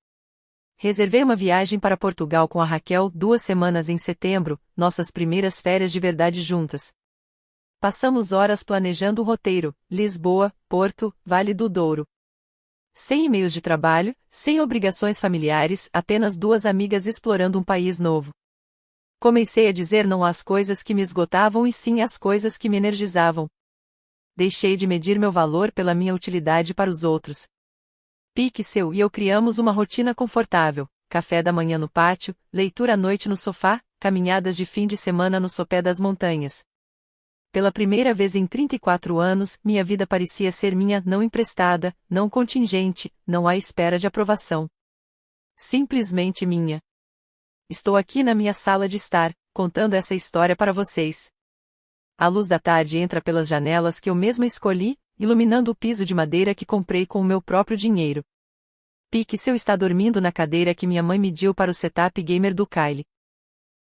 Reservei uma viagem para Portugal com a Raquel 2 semanas em setembro, nossas primeiras férias de verdade juntas. Passamos horas planejando o roteiro: Lisboa, Porto, Vale do Douro. Sem e-mails de trabalho, sem obrigações familiares, apenas duas amigas explorando um país novo. Comecei a dizer não às coisas que me esgotavam e sim às coisas que me energizavam. Deixei de medir meu valor pela minha utilidade para os outros. Pixel e eu criamos uma rotina confortável: café da manhã no pátio, leitura à noite no sofá, caminhadas de fim de semana no sopé das montanhas. Pela primeira vez em 34 anos, minha vida parecia ser minha, não emprestada, não contingente, não à espera de aprovação. Simplesmente minha. Estou aqui na minha sala de estar, contando essa história para vocês. A luz da tarde entra pelas janelas que eu mesma escolhi, iluminando o piso de madeira que comprei com o meu próprio dinheiro. Pixel está dormindo na cadeira que minha mãe mediu para o setup gamer do Kyle.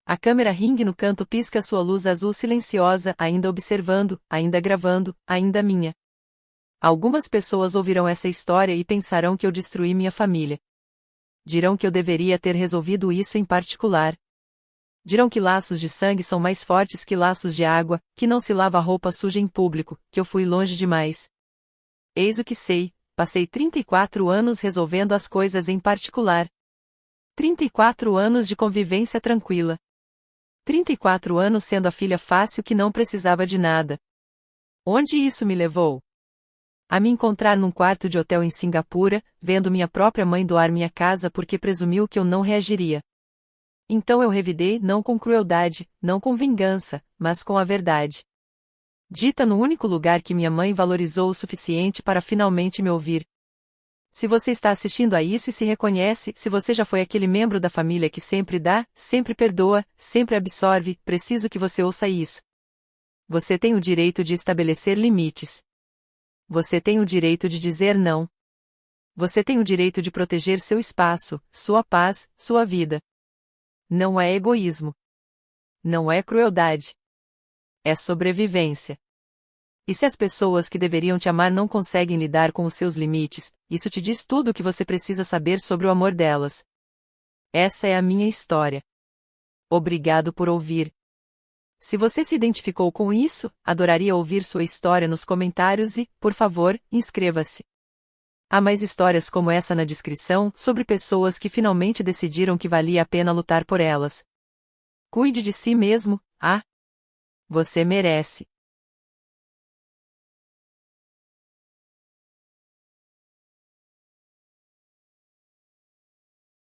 A câmera Ring no canto pisca sua luz azul silenciosa, ainda observando, ainda gravando, ainda minha. Algumas pessoas ouvirão essa história e pensarão que eu destruí minha família. Dirão que eu deveria ter resolvido isso em particular. Dirão que laços de sangue são mais fortes que laços de água, que não se lava roupa suja em público, que eu fui longe demais. Eis o que sei: passei 34 anos resolvendo as coisas em particular. 34 anos de convivência tranquila. 34 anos sendo a filha fácil que não precisava de nada. Onde isso me levou? A me encontrar num quarto de hotel em Singapura, vendo minha própria mãe doar minha casa porque presumiu que eu não reagiria. Então eu revidei, não com crueldade, não com vingança, mas com a verdade. Dita no único lugar que minha mãe valorizou o suficiente para finalmente me ouvir. Se você está assistindo a isso e se reconhece, se você já foi aquele membro da família que sempre dá, sempre perdoa, sempre absorve, preciso que você ouça isso. Você tem o direito de estabelecer limites. Você tem o direito de dizer não. Você tem o direito de proteger seu espaço, sua paz, sua vida. Não é egoísmo. Não é crueldade. É sobrevivência. E se as pessoas que deveriam te amar não conseguem lidar com os seus limites, isso te diz tudo o que você precisa saber sobre o amor delas. Essa é a minha história. Obrigado por ouvir. Se você se identificou com isso, adoraria ouvir sua história nos comentários e, por favor, inscreva-se. Há mais histórias como essa na descrição, sobre pessoas que finalmente decidiram que valia a pena lutar por elas. Cuide de si mesmo, você merece.